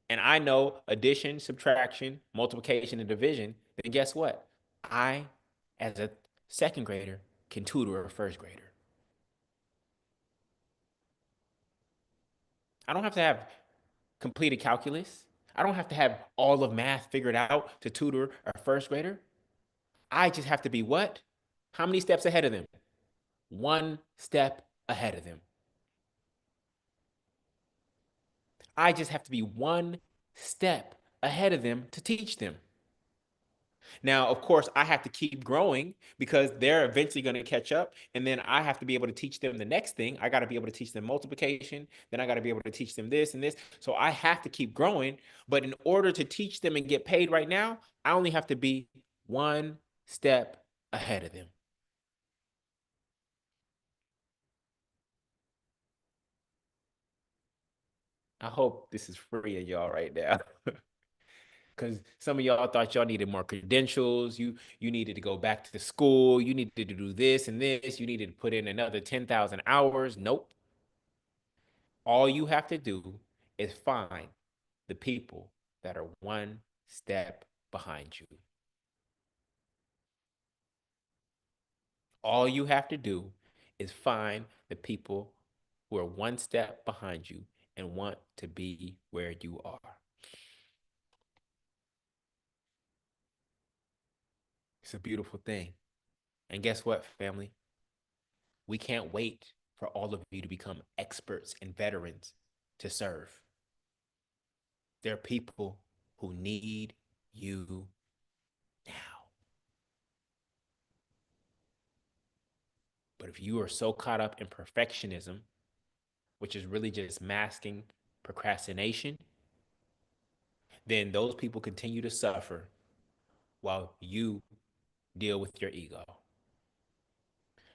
and I know addition, subtraction, multiplication, and division, then guess what? I, as a second grader, can tutor a first grader. I don't have to have completed calculus. I don't have to have all of math figured out to tutor a first grader. I just have to be what? How many steps ahead of them? One step ahead of them. I just have to be one step ahead of them to teach them. Now, of course, I have to keep growing because they're eventually going to catch up. And then I have to be able to teach them the next thing. I got to be able to teach them multiplication. Then I got to be able to teach them this and this. So I have to keep growing. But in order to teach them and get paid right now, I only have to be one step ahead of them. I hope this is free of y'all right now. Because some of y'all thought y'all needed more credentials. You needed to go back to the school. You needed to do this and this. You needed to put in another 10,000 hours. Nope. All you have to do is find the people that are one step behind you. All you have to do is find the people who are one step behind you and want to be where you are. It's a beautiful thing. And guess what, family? We can't wait for all of you to become experts and veterans to serve. There are people who need you now. But if you are so caught up in perfectionism, which is really just masking procrastination, then those people continue to suffer while you deal with your ego.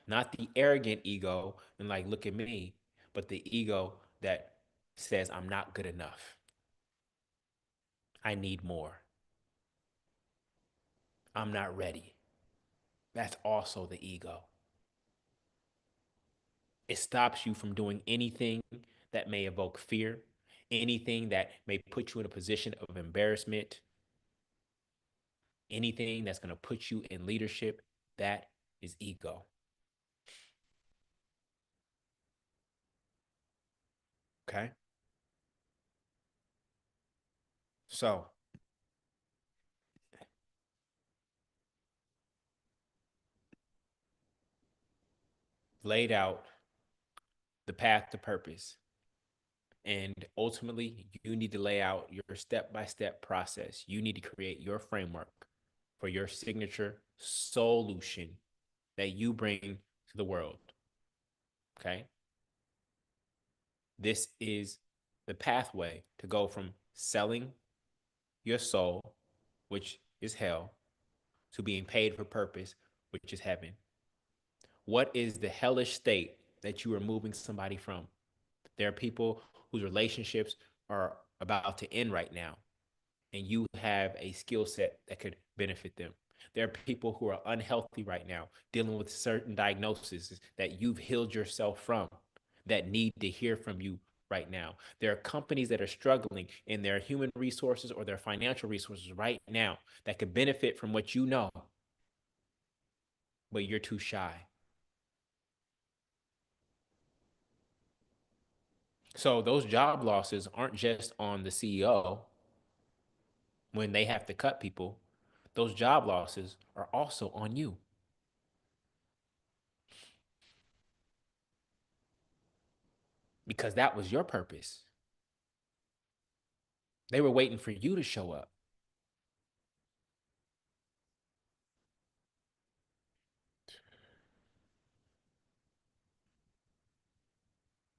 Not the arrogant ego and like, look at me, but the ego that says, I'm not good enough. I need more. I'm not ready. That's also the ego. It stops you from doing anything that may evoke fear, anything that may put you in a position of embarrassment, anything that's going to put you in leadership. That is ego. Okay. So, laid out the path to purpose. And ultimately, you need to lay out your step by step process. You need to create your framework for your signature solution that you bring to the world. Okay. This is the pathway to go from selling your soul, which is hell, to being paid for purpose, which is heaven. What is the hellish state that you are moving somebody from? There are people whose relationships are about to end right now, and you have a skill set that could benefit them. There are people who are unhealthy right now, dealing with certain diagnoses that you've healed yourself from, that need to hear from you right now. There are companies that are struggling in their human resources or their financial resources right now that could benefit from what you know, but you're too shy. So those job losses aren't just on the CEO when they have to cut people. Those job losses are also on you because that was your purpose. They were waiting for you to show up.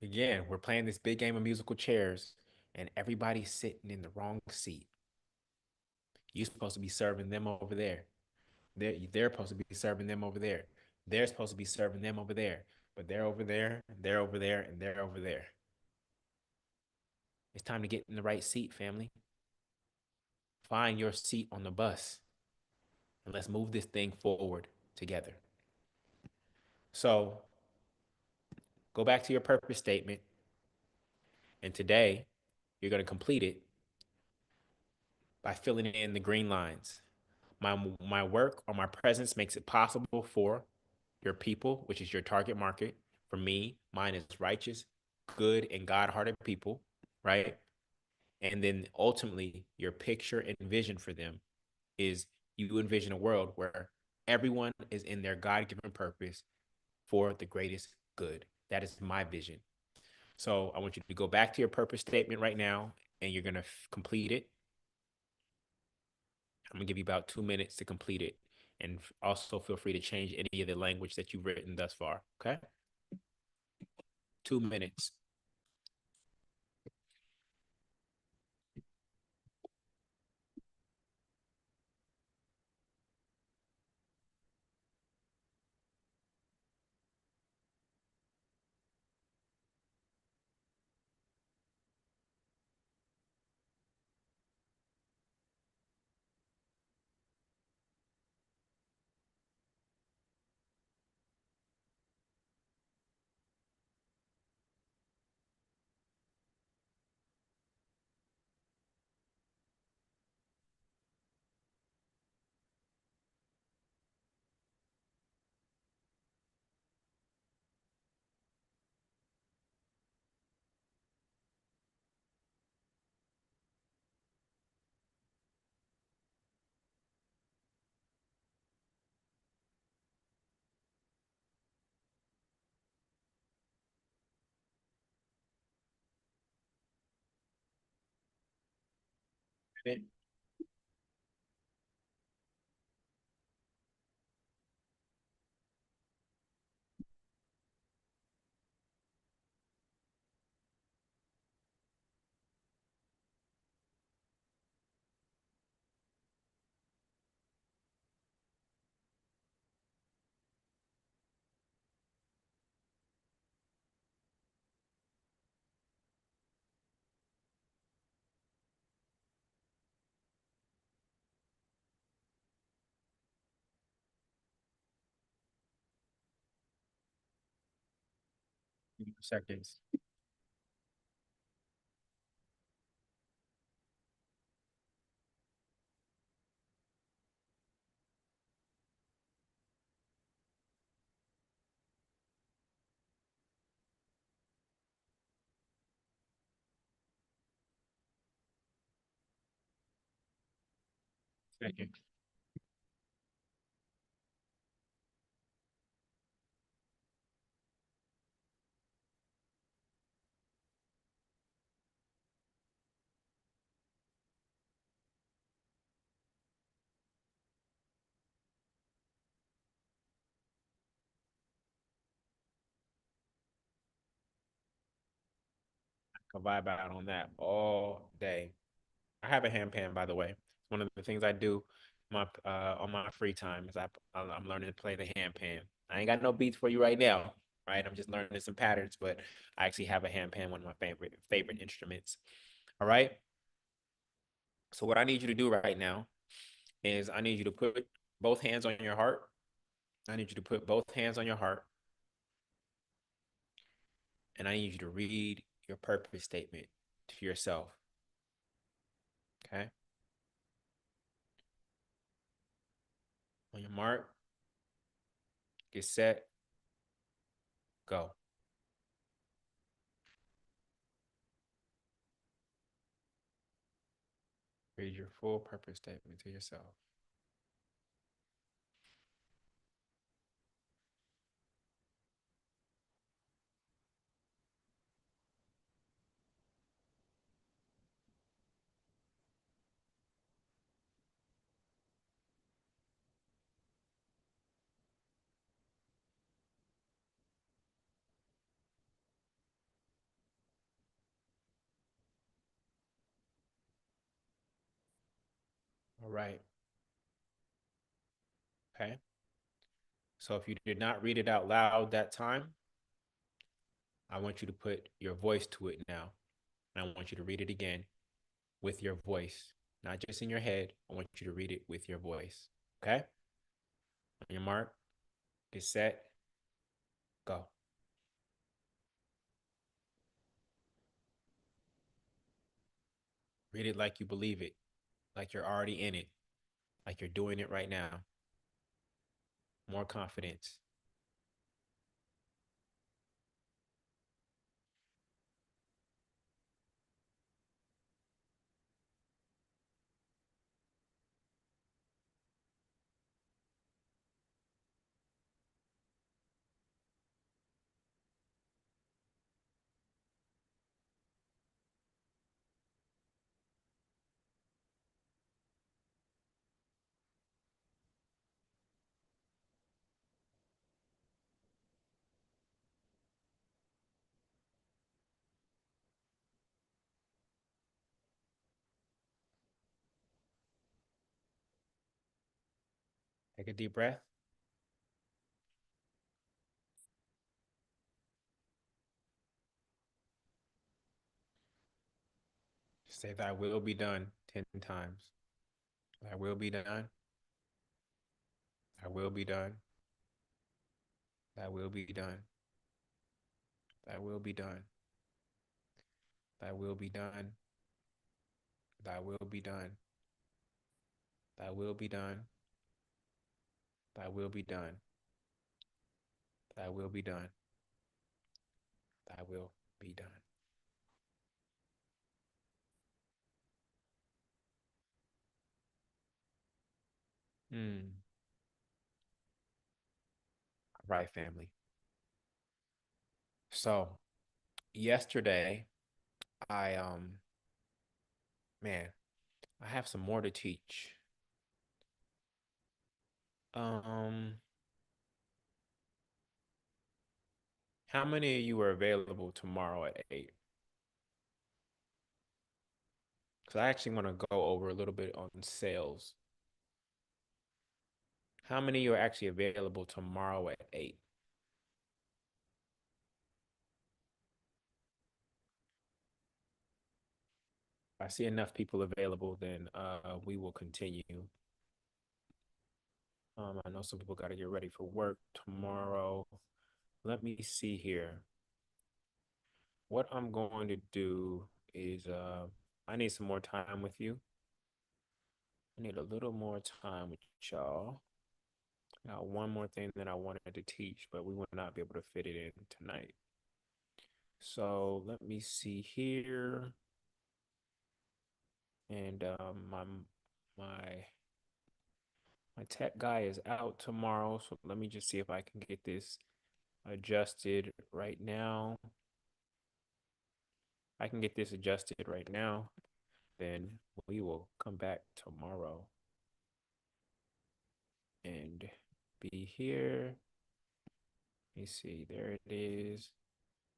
Again, we're playing this big game of musical chairs, and everybody's sitting in the wrong seat. You're supposed to be serving them over there. They're supposed to be serving them over there. They're supposed to be serving them over there. But they're over there, and they're over there, and they're over there. It's time to get in the right seat, family. Find your seat on the bus, and let's move this thing forward together. So go back to your purpose statement, and today you're going to complete it by filling in the green lines. My work or my presence makes it possible for your people, which is your target market. For me, mine is righteous, good, and God-hearted people, right? And then ultimately, your picture and vision for them is you envision a world where everyone is in their God-given purpose for the greatest good. That is my vision. So I want you to go back to your purpose statement right now, and you're going to complete it. I'm gonna give you about 2 minutes to complete it. And also feel free to change any of the language that you've written thus far. Okay? 2 minutes. Seconds. Second. I vibe out on that all day. I have a handpan, by the way. It's one of the things I do my on my free time is I'm learning to play the handpan. I ain't got no beats for you right now, right? I'm just learning some patterns, but I actually have a handpan, one of my favorite instruments. All right. So what I need you to do right now is I need you to put both hands on your heart. I need you to put both hands on your heart, and I need you to read your purpose statement to yourself. Okay. On your mark, get set, go. Read your full purpose statement to yourself. All right. Okay. So if you did not read it out loud that time, I want you to put your voice to it now. And I want you to read it again with your voice, not just in your head. I want you to read it with your voice. Okay? On your mark, get set, go. Read it like you believe it, like you're already in it, like you're doing it right now. More confidence. Take a deep breath. Say, thy will be done 10 times. Thy will be done. Thy will be done. Thy will be done. Thy will be done. Thy will be done. Thy will be done. Thy will be done. Thy will be done. Thy will be done. Thy will be done. Mm. All right, family. So yesterday, I man, I have some more to teach. Um, how many of you are available tomorrow at 8? Because I actually want to go over a little bit on sales. How many of you are actually available tomorrow at 8? If I see enough people available, then we will continue. I know some people got to get ready for work tomorrow. Let me see here. What I'm going to do is I need some more time with you. I need a little more time with y'all. Got one more thing that I wanted to teach, but we will not be able to fit it in tonight. So let me see here. And my my tech guy is out tomorrow, so let me just see if I can get this adjusted right now. I can get this adjusted right now, then we will come back tomorrow and be here. Let me see, there it is.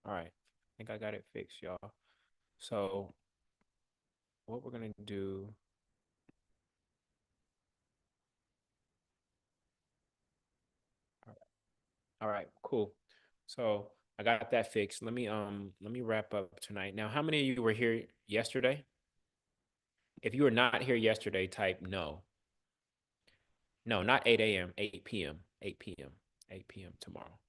All right, I think I got it fixed, y'all. So what we're gonna do, all right, cool. So I got that fixed. Let me wrap up tonight. Now, how many of you were here yesterday? If you were not here yesterday, type no. No, not 8 a.m., 8 p.m., 8 p.m., 8 p.m. tomorrow.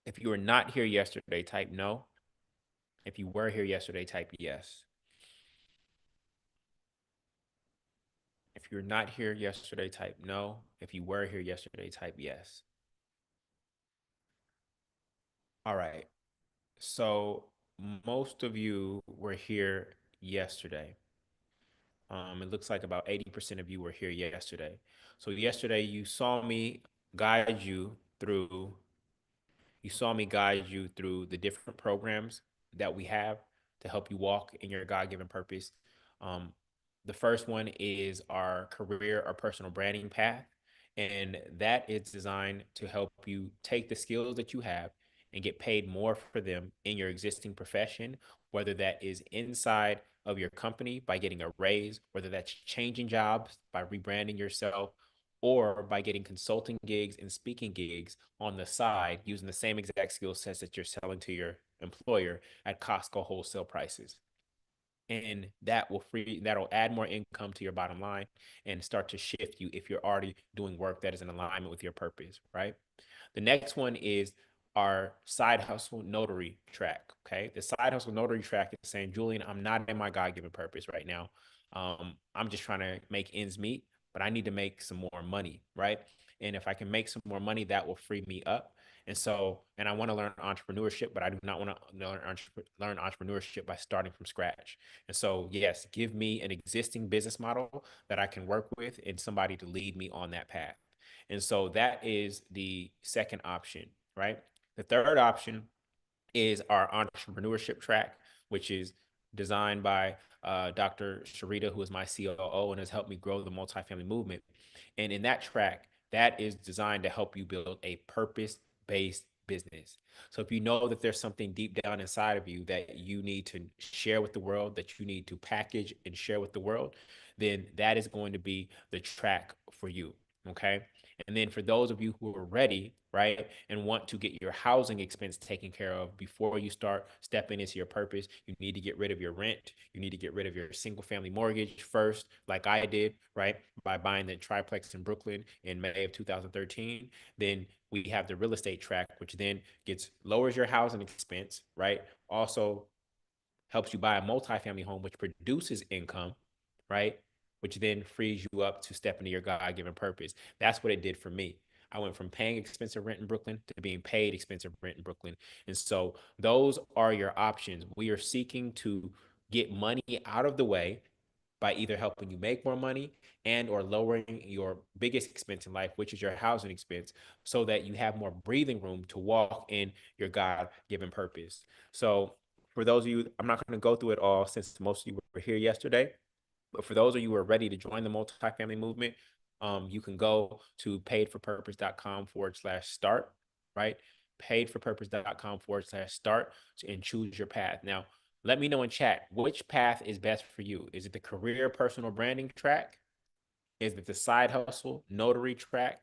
If you were not here yesterday, type no. If you were here yesterday, type yes. If you're not here yesterday, type no. If you were here yesterday, type yes. All right. So most of you were here yesterday. It looks like about 80% of you were here yesterday. So yesterday you saw me guide you through the different programs that we have to help you walk in your God-given purpose. Um, the first one is our career or personal branding path, and that is designed to help you take the skills that you have and get paid more for them in your existing profession, whether that is inside of your company by getting a raise, whether that's changing jobs by rebranding yourself, or by getting consulting gigs and speaking gigs on the side using the same exact skill sets that you're selling to your employer at Costco wholesale prices. And that'll add more income to your bottom line and start to shift you if you're already doing work that is in alignment with your purpose, right? The next one is our side hustle notary track. Okay. The side hustle notary track is saying, Julian, I'm not in my God given purpose right now. I'm just trying to make ends meet, but I need to make some more money. Right. And if I can make some more money, that will free me up. And I want to learn entrepreneurship, but I do not want to learn entrepreneurship by starting from scratch. And so, yes, give me an existing business model that I can work with and somebody to lead me on that path. And so that is the second option, right? The third option is our entrepreneurship track, which is designed by Dr. Sharita, who is my COO and has helped me grow the multifamily movement. And in that track, that is designed to help you build a purpose-based business. So if you know that there's something deep down inside of you that you need to share with the world, that you need to package and share with the world, then that is going to be the track for you. Okay. And then for those of you who are ready, right, and want to get your housing expense taken care of before you start stepping into your purpose, you need to get rid of your rent. You need to get rid of your single family mortgage first, like I did, right, by buying the triplex in Brooklyn in May of 2013. Then we have the real estate track, which then gets lowers your housing expense, right? Also helps you buy a multifamily home, which produces income, right? Which then frees you up to step into your God given purpose. That's what it did for me. I went from paying expensive rent in Brooklyn to being paid expensive rent in Brooklyn. And so those are your options. We are seeking to get money out of the way by either helping you make more money and or lowering your biggest expense in life, which is your housing expense, so that you have more breathing room to walk in your God-given purpose. So for those of you, I'm not going to go through it all since most of you were here yesterday, but for those of you who are ready to join the multifamily movement, you can go to paidforpurpose.com/start, right? Paidforpurpose.com/start and choose your path. Now, let me know in chat which path is best for you. Is it the career personal branding track? Is it the side hustle notary track?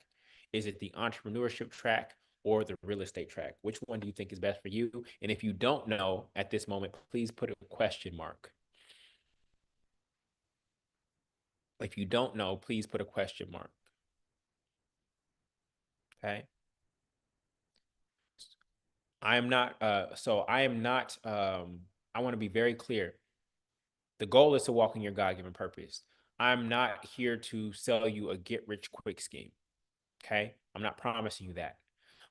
Is it the entrepreneurship track or the real estate track? Which one do you think is best for you? And if you don't know at this moment, please put a question mark. If you don't know, please put a question mark. Okay. I am not, I am not, I want to be very clear. The goal is to walk in your God given purpose. I'm not here to sell you a get rich quick scheme. Okay. I'm not promising you that.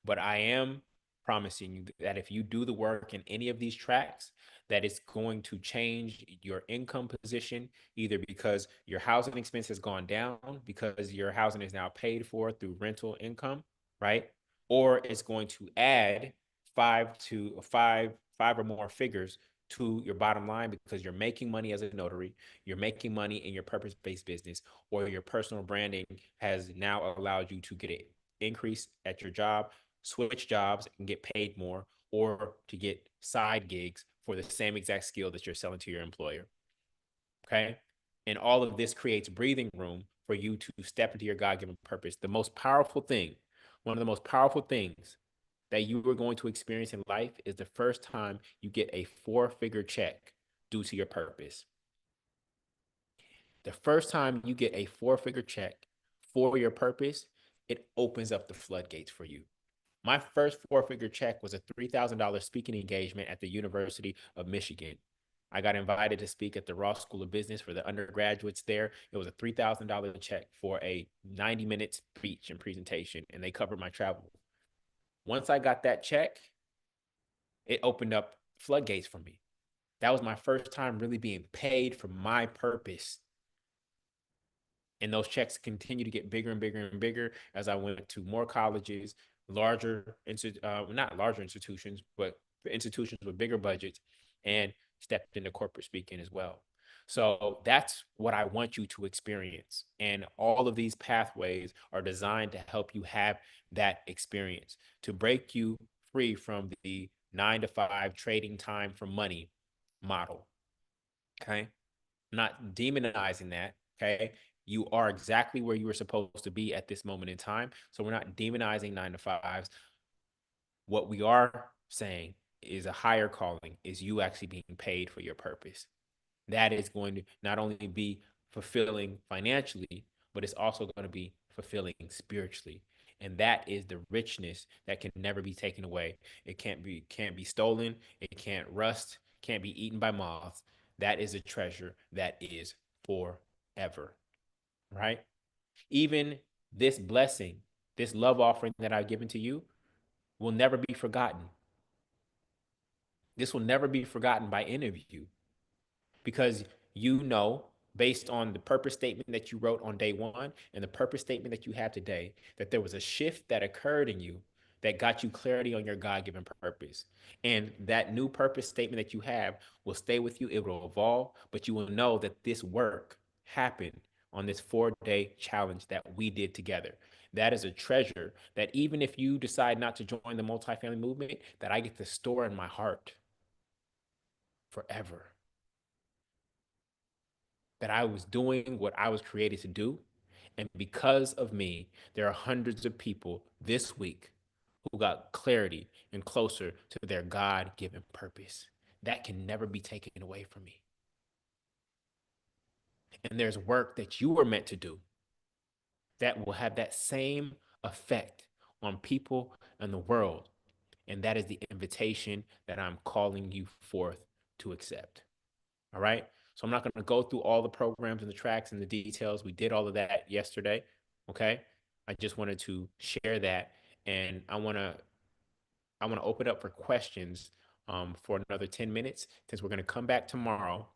But I am promising you that if you do the work in any of these tracks, that it's going to change your income position, either because your housing expense has gone down, because your housing is now paid for through rental income, right? Or it's going to add five or more figures to your bottom line because you're making money as a notary, you're making money in your purpose-based business, or your personal branding has now allowed you to get an increase at your job, switch jobs and get paid more, or to get side gigs for the same exact skill that you're selling to your employer. Okay. And all of this creates breathing room for you to step into your God given purpose. The most powerful thing, one of the most powerful things that you are going to experience in life is the first time you get a four-figure check due to your purpose. The first time you get a four-figure check for your purpose, it opens up the floodgates for you. My first four-figure check was a $3,000 speaking engagement at the University of Michigan. I got invited to speak at the Ross School of Business for the undergraduates there. It was a $3,000 check for a 90-minute speech and presentation, and they covered my travel. Once I got that check, it opened up floodgates for me. That was my first time really being paid for my purpose. And those checks continue to get bigger and bigger and bigger as I went to more colleges, not larger institutions, but institutions with bigger budgets, and stepped into corporate speaking as well. So that's what I want you to experience. And all of these pathways are designed to help you have that experience, to break you free from the 9 to 5 trading time for money model. Okay. Not demonizing that. Okay. You are exactly where you were supposed to be at this moment in time. So we're not demonizing 9 to 5s. What we are saying is a higher calling is you actually being paid for your purpose. That is going to not only be fulfilling financially, but it's also going to be fulfilling spiritually. And that is the richness that can never be taken away. It can't be stolen, it can't rust, can't be eaten by moths. That is a treasure that is forever, right? Even this blessing, this love offering that I've given to you will never be forgotten. This will never be forgotten by any of you because you know, based on the purpose statement that you wrote on day one and the purpose statement that you have today, that there was a shift that occurred in you that got you clarity on your God given purpose. And that new purpose statement that you have will stay with you. It will evolve, but you will know that this work happened on this 4-day challenge that we did together. That is a treasure that even if you decide not to join the multifamily movement, that I get to store in my heart forever. That I was doing what I was created to do, And because of me, there are hundreds of people this week who got clarity and closer to their God given purpose. That can never be taken away from me. And there's work that you were meant to do that will have that same effect on people and the world. And that is the invitation that I'm calling you forth to accept. All right. So I'm not going to go through all the programs and the tracks and the details. We did all of that yesterday. Okay. I just wanted to share that. And I want to open up for questions for another 10 minutes since we're going to come back tomorrow.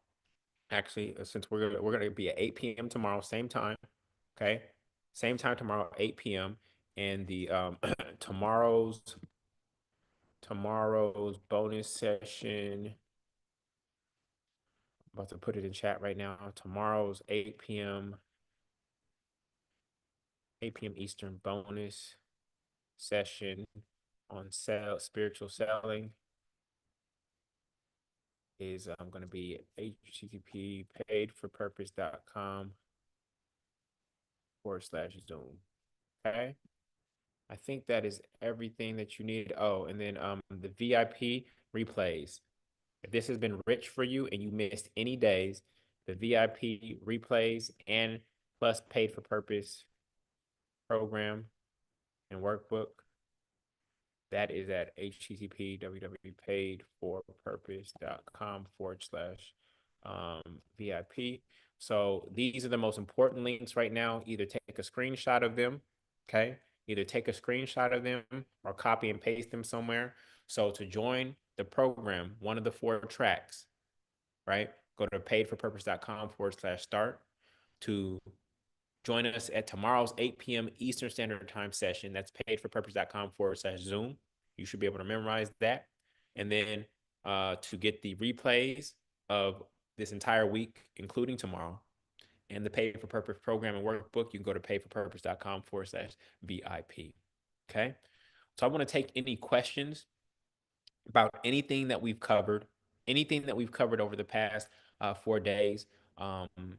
Actually, since we're gonna be at 8 p.m. tomorrow, same time. Okay, same time tomorrow, 8 p.m. And the tomorrow's bonus session. I'm about to put it in chat right now. Tomorrow's 8 p.m. 8 p.m. Eastern bonus session on spiritual selling is going to be http paidforpurpose.com/Zoom. Okay. I think that is everything that you need. Oh, and then the VIP replays. If this has been rich for you and you missed any days, the VIP replays and plus paid for purpose program and workbook, that is at http www.paidforpurpose.com/VIP. So these are the most important links right now. Either take a screenshot of them, okay? Either take a screenshot of them or copy and paste them somewhere. So to join the program, one of the 4 tracks, right? Go to paidforpurpose.com/start to join us at tomorrow's 8 p.m. Eastern Standard Time session. That's paidforpurpose.com/Zoom. You should be able to memorize that. And then to get the replays of this entire week, including tomorrow, and the Pay for Purpose program and workbook, you can go to paidforpurpose.com/VIP. Okay. So I want to take any questions about anything that we've covered, over the past 4 days. Um,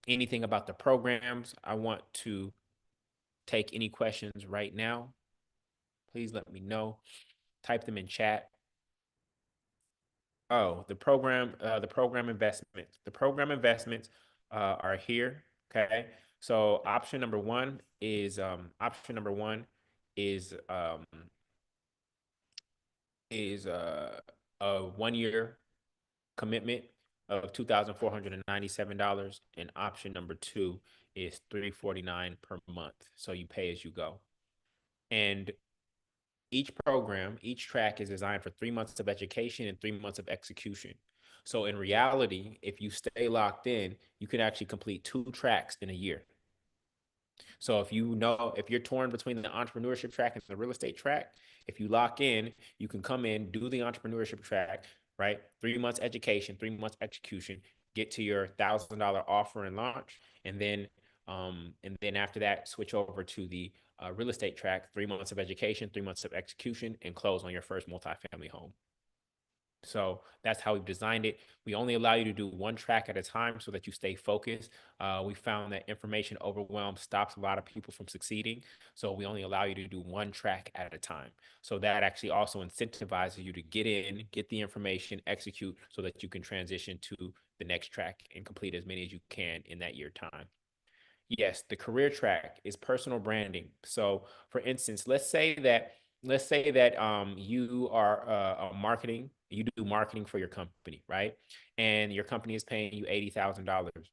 Anything about the programs. I want to take any questions right now. Please let me know. Type them in chat. Oh, the program investments. The program investments are here. Okay. So option number one is a 1 year commitment of $2,497, and option number two is $349 per month. So you pay as you go. And each track is designed for 3 months of education and 3 months of execution. So in reality, if you stay locked in, you can actually complete 2 tracks in a year. So if you're torn between the entrepreneurship track and the real estate track, if you lock in, you can come in, do the entrepreneurship track, right? 3 months education, 3 months execution, get to your $1,000 offer and launch, and then after that, switch over to the real estate track, 3 months of education, 3 months of execution, and close on your first multifamily home. So that's how we've designed it. We only allow you to do 1 track at a time so that you stay focused. We found that information overwhelm stops a lot of people from succeeding. So we only allow you to do 1 track at a time. So that actually also incentivizes you to get in, get the information, execute so that you can transition to the next track and complete as many as you can in that year time. Yes, the career track is personal branding. So, for instance, let's say that you are you do marketing for your company, right? And your company is paying you $80,000.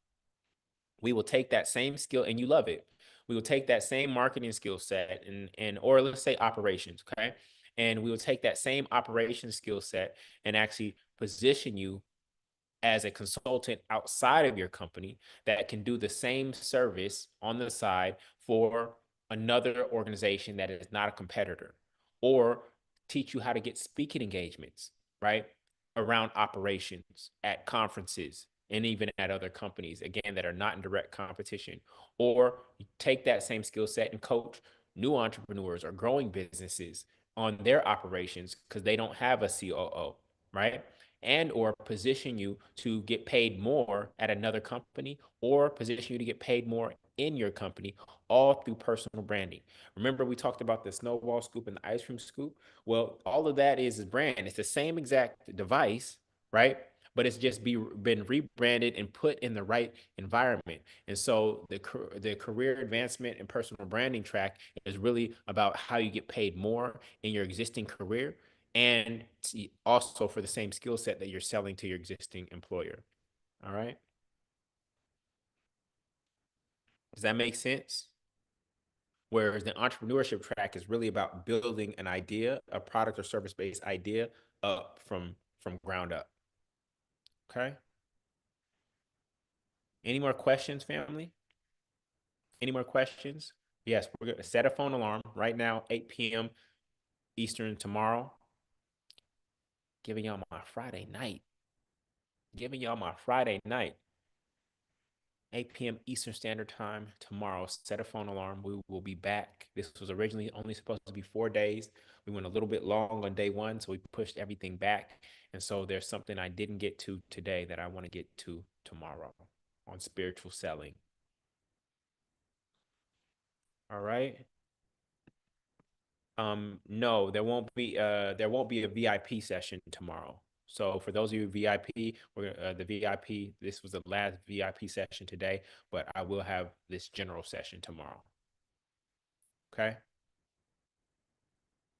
We will take that same skill and you love it. We will take that same marketing skill set and or let's say operations, okay? And we will take that same operations skill set and actually position you as a consultant outside of your company that can do the same service on the side for another organization that is not a competitor, or teach you how to get speaking engagements, right? Around operations at conferences and even at other companies, again, that are not in direct competition. Or you take that same skill set and coach new entrepreneurs or growing businesses on their operations because they don't have a COO, right? And or position you to get paid more at another company or position you to get paid more in your company, all through personal branding. Remember, we talked about the snowball scoop and the ice cream scoop? Well, all of that is brand. It's the same exact device, right? But it's just been rebranded and put in the right environment. And so the career advancement and personal branding track is really about how you get paid more in your existing career, and also for the same skill set that you're selling to your existing employer. All right. Does that make sense? Whereas the entrepreneurship track is really about building an idea, a product or service based idea up from ground up. Okay. Any more questions, family? Any more questions? Yes, we're going to set a phone alarm right now, 8 p.m. Eastern tomorrow. Giving y'all my Friday night. Giving y'all my Friday night. 8 p.m. Eastern Standard Time tomorrow. Set a phone alarm. We will be back. This was originally only supposed to be 4 days. We went a little bit long on day one, so we pushed everything back. And so there's something I didn't get to today that I want to get to tomorrow on spiritual selling. All right. No, there won't be a VIP session tomorrow. So for those of you VIP, the VIP, this was the last VIP session today, but I will have this general session tomorrow. Okay.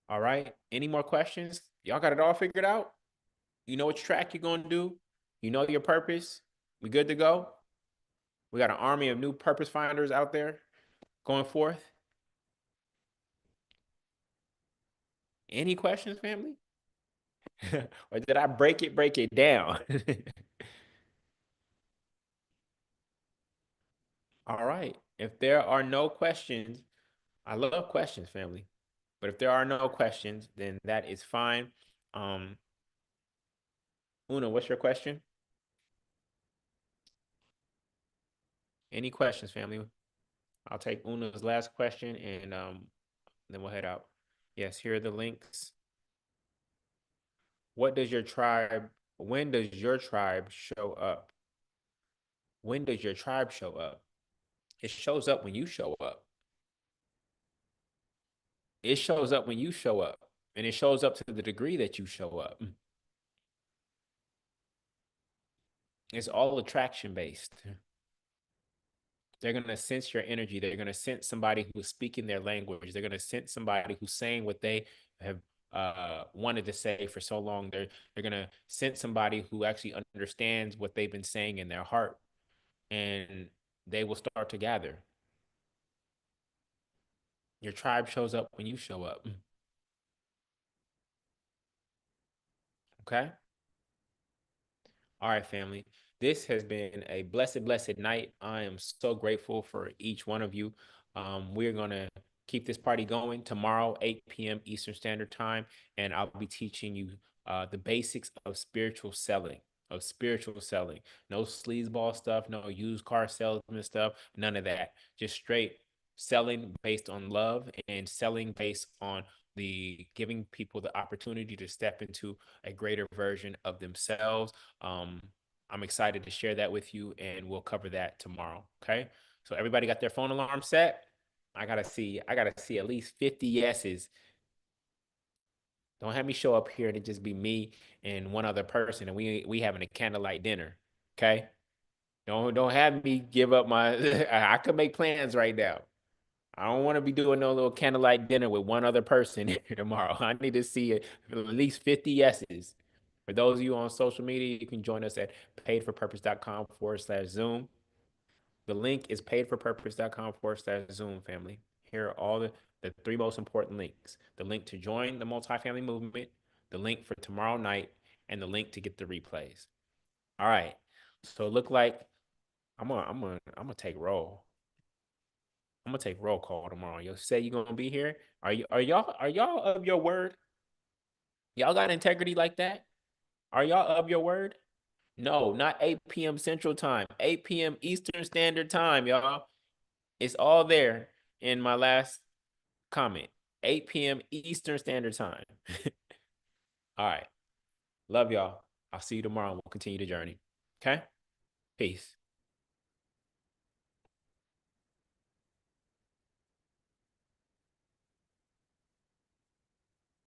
All right. Any more questions? Y'all got it all figured out? You know which track you're going to do? You know your purpose? We good to go? We got an army of new purpose finders out there going forth. Any questions, family? Or did I break it down? All right. If there are no questions, I love questions, family. But if there are no questions, then that is fine. Um, Una, what's your question? Any questions, family? I'll take Una's last question and then we'll head out. Yes, here are the links. What does your tribe, when does your tribe show up? When does your tribe show up? It shows up when you show up. It shows up when you show up. And it shows up to the degree that you show up. It's all attraction based. They're going to sense your energy. They're going to sense somebody who's speaking their language. They're going to sense somebody who's saying what they have wanted to say for so long. They're going to sense somebody who actually understands what they've been saying in their heart, and they will start to gather. Your tribe shows up when you show up. Okay. All right, family. This has been a blessed night. I am so grateful for each one of you. We're going to keep this party going tomorrow, 8 p.m. Eastern Standard Time, and I'll be teaching you the basics of spiritual selling. Of spiritual selling. No sleazeball stuff, no used car salesman stuff, none of that. Just straight selling based on love and selling based on the giving people the opportunity to step into a greater version of themselves. I'm excited to share that with you, and we'll cover that tomorrow. Okay. So everybody got their phone alarm set? I gotta see at least 50 yeses. Don't have me show up here and it just be me and one other person and we having a candlelight dinner. Okay. Don't have me give up my I could make plans right now. I don't want to be doing no little candlelight dinner with one other person tomorrow. I need to see at least 50 yeses. For those of you on social media, you can join us at paidforpurpose.com/Zoom. The link is paidforpurpose.com/Zoom, family. Here are all the three most important links: the link to join the multifamily movement, the link for tomorrow night, and the link to get the replays. All right. So it look like I'm gonna take roll. I'm gonna take roll call tomorrow. You say you're gonna be here. Are y'all of your word? Y'all got integrity like that? Are y'all of your word? No, not 8 p.m. Central Time. 8 p.m. Eastern Standard Time, y'all. It's all there in my last comment. 8 p.m. Eastern Standard Time. All right. Love y'all. I'll see you tomorrow. We'll continue the journey. Okay? Peace.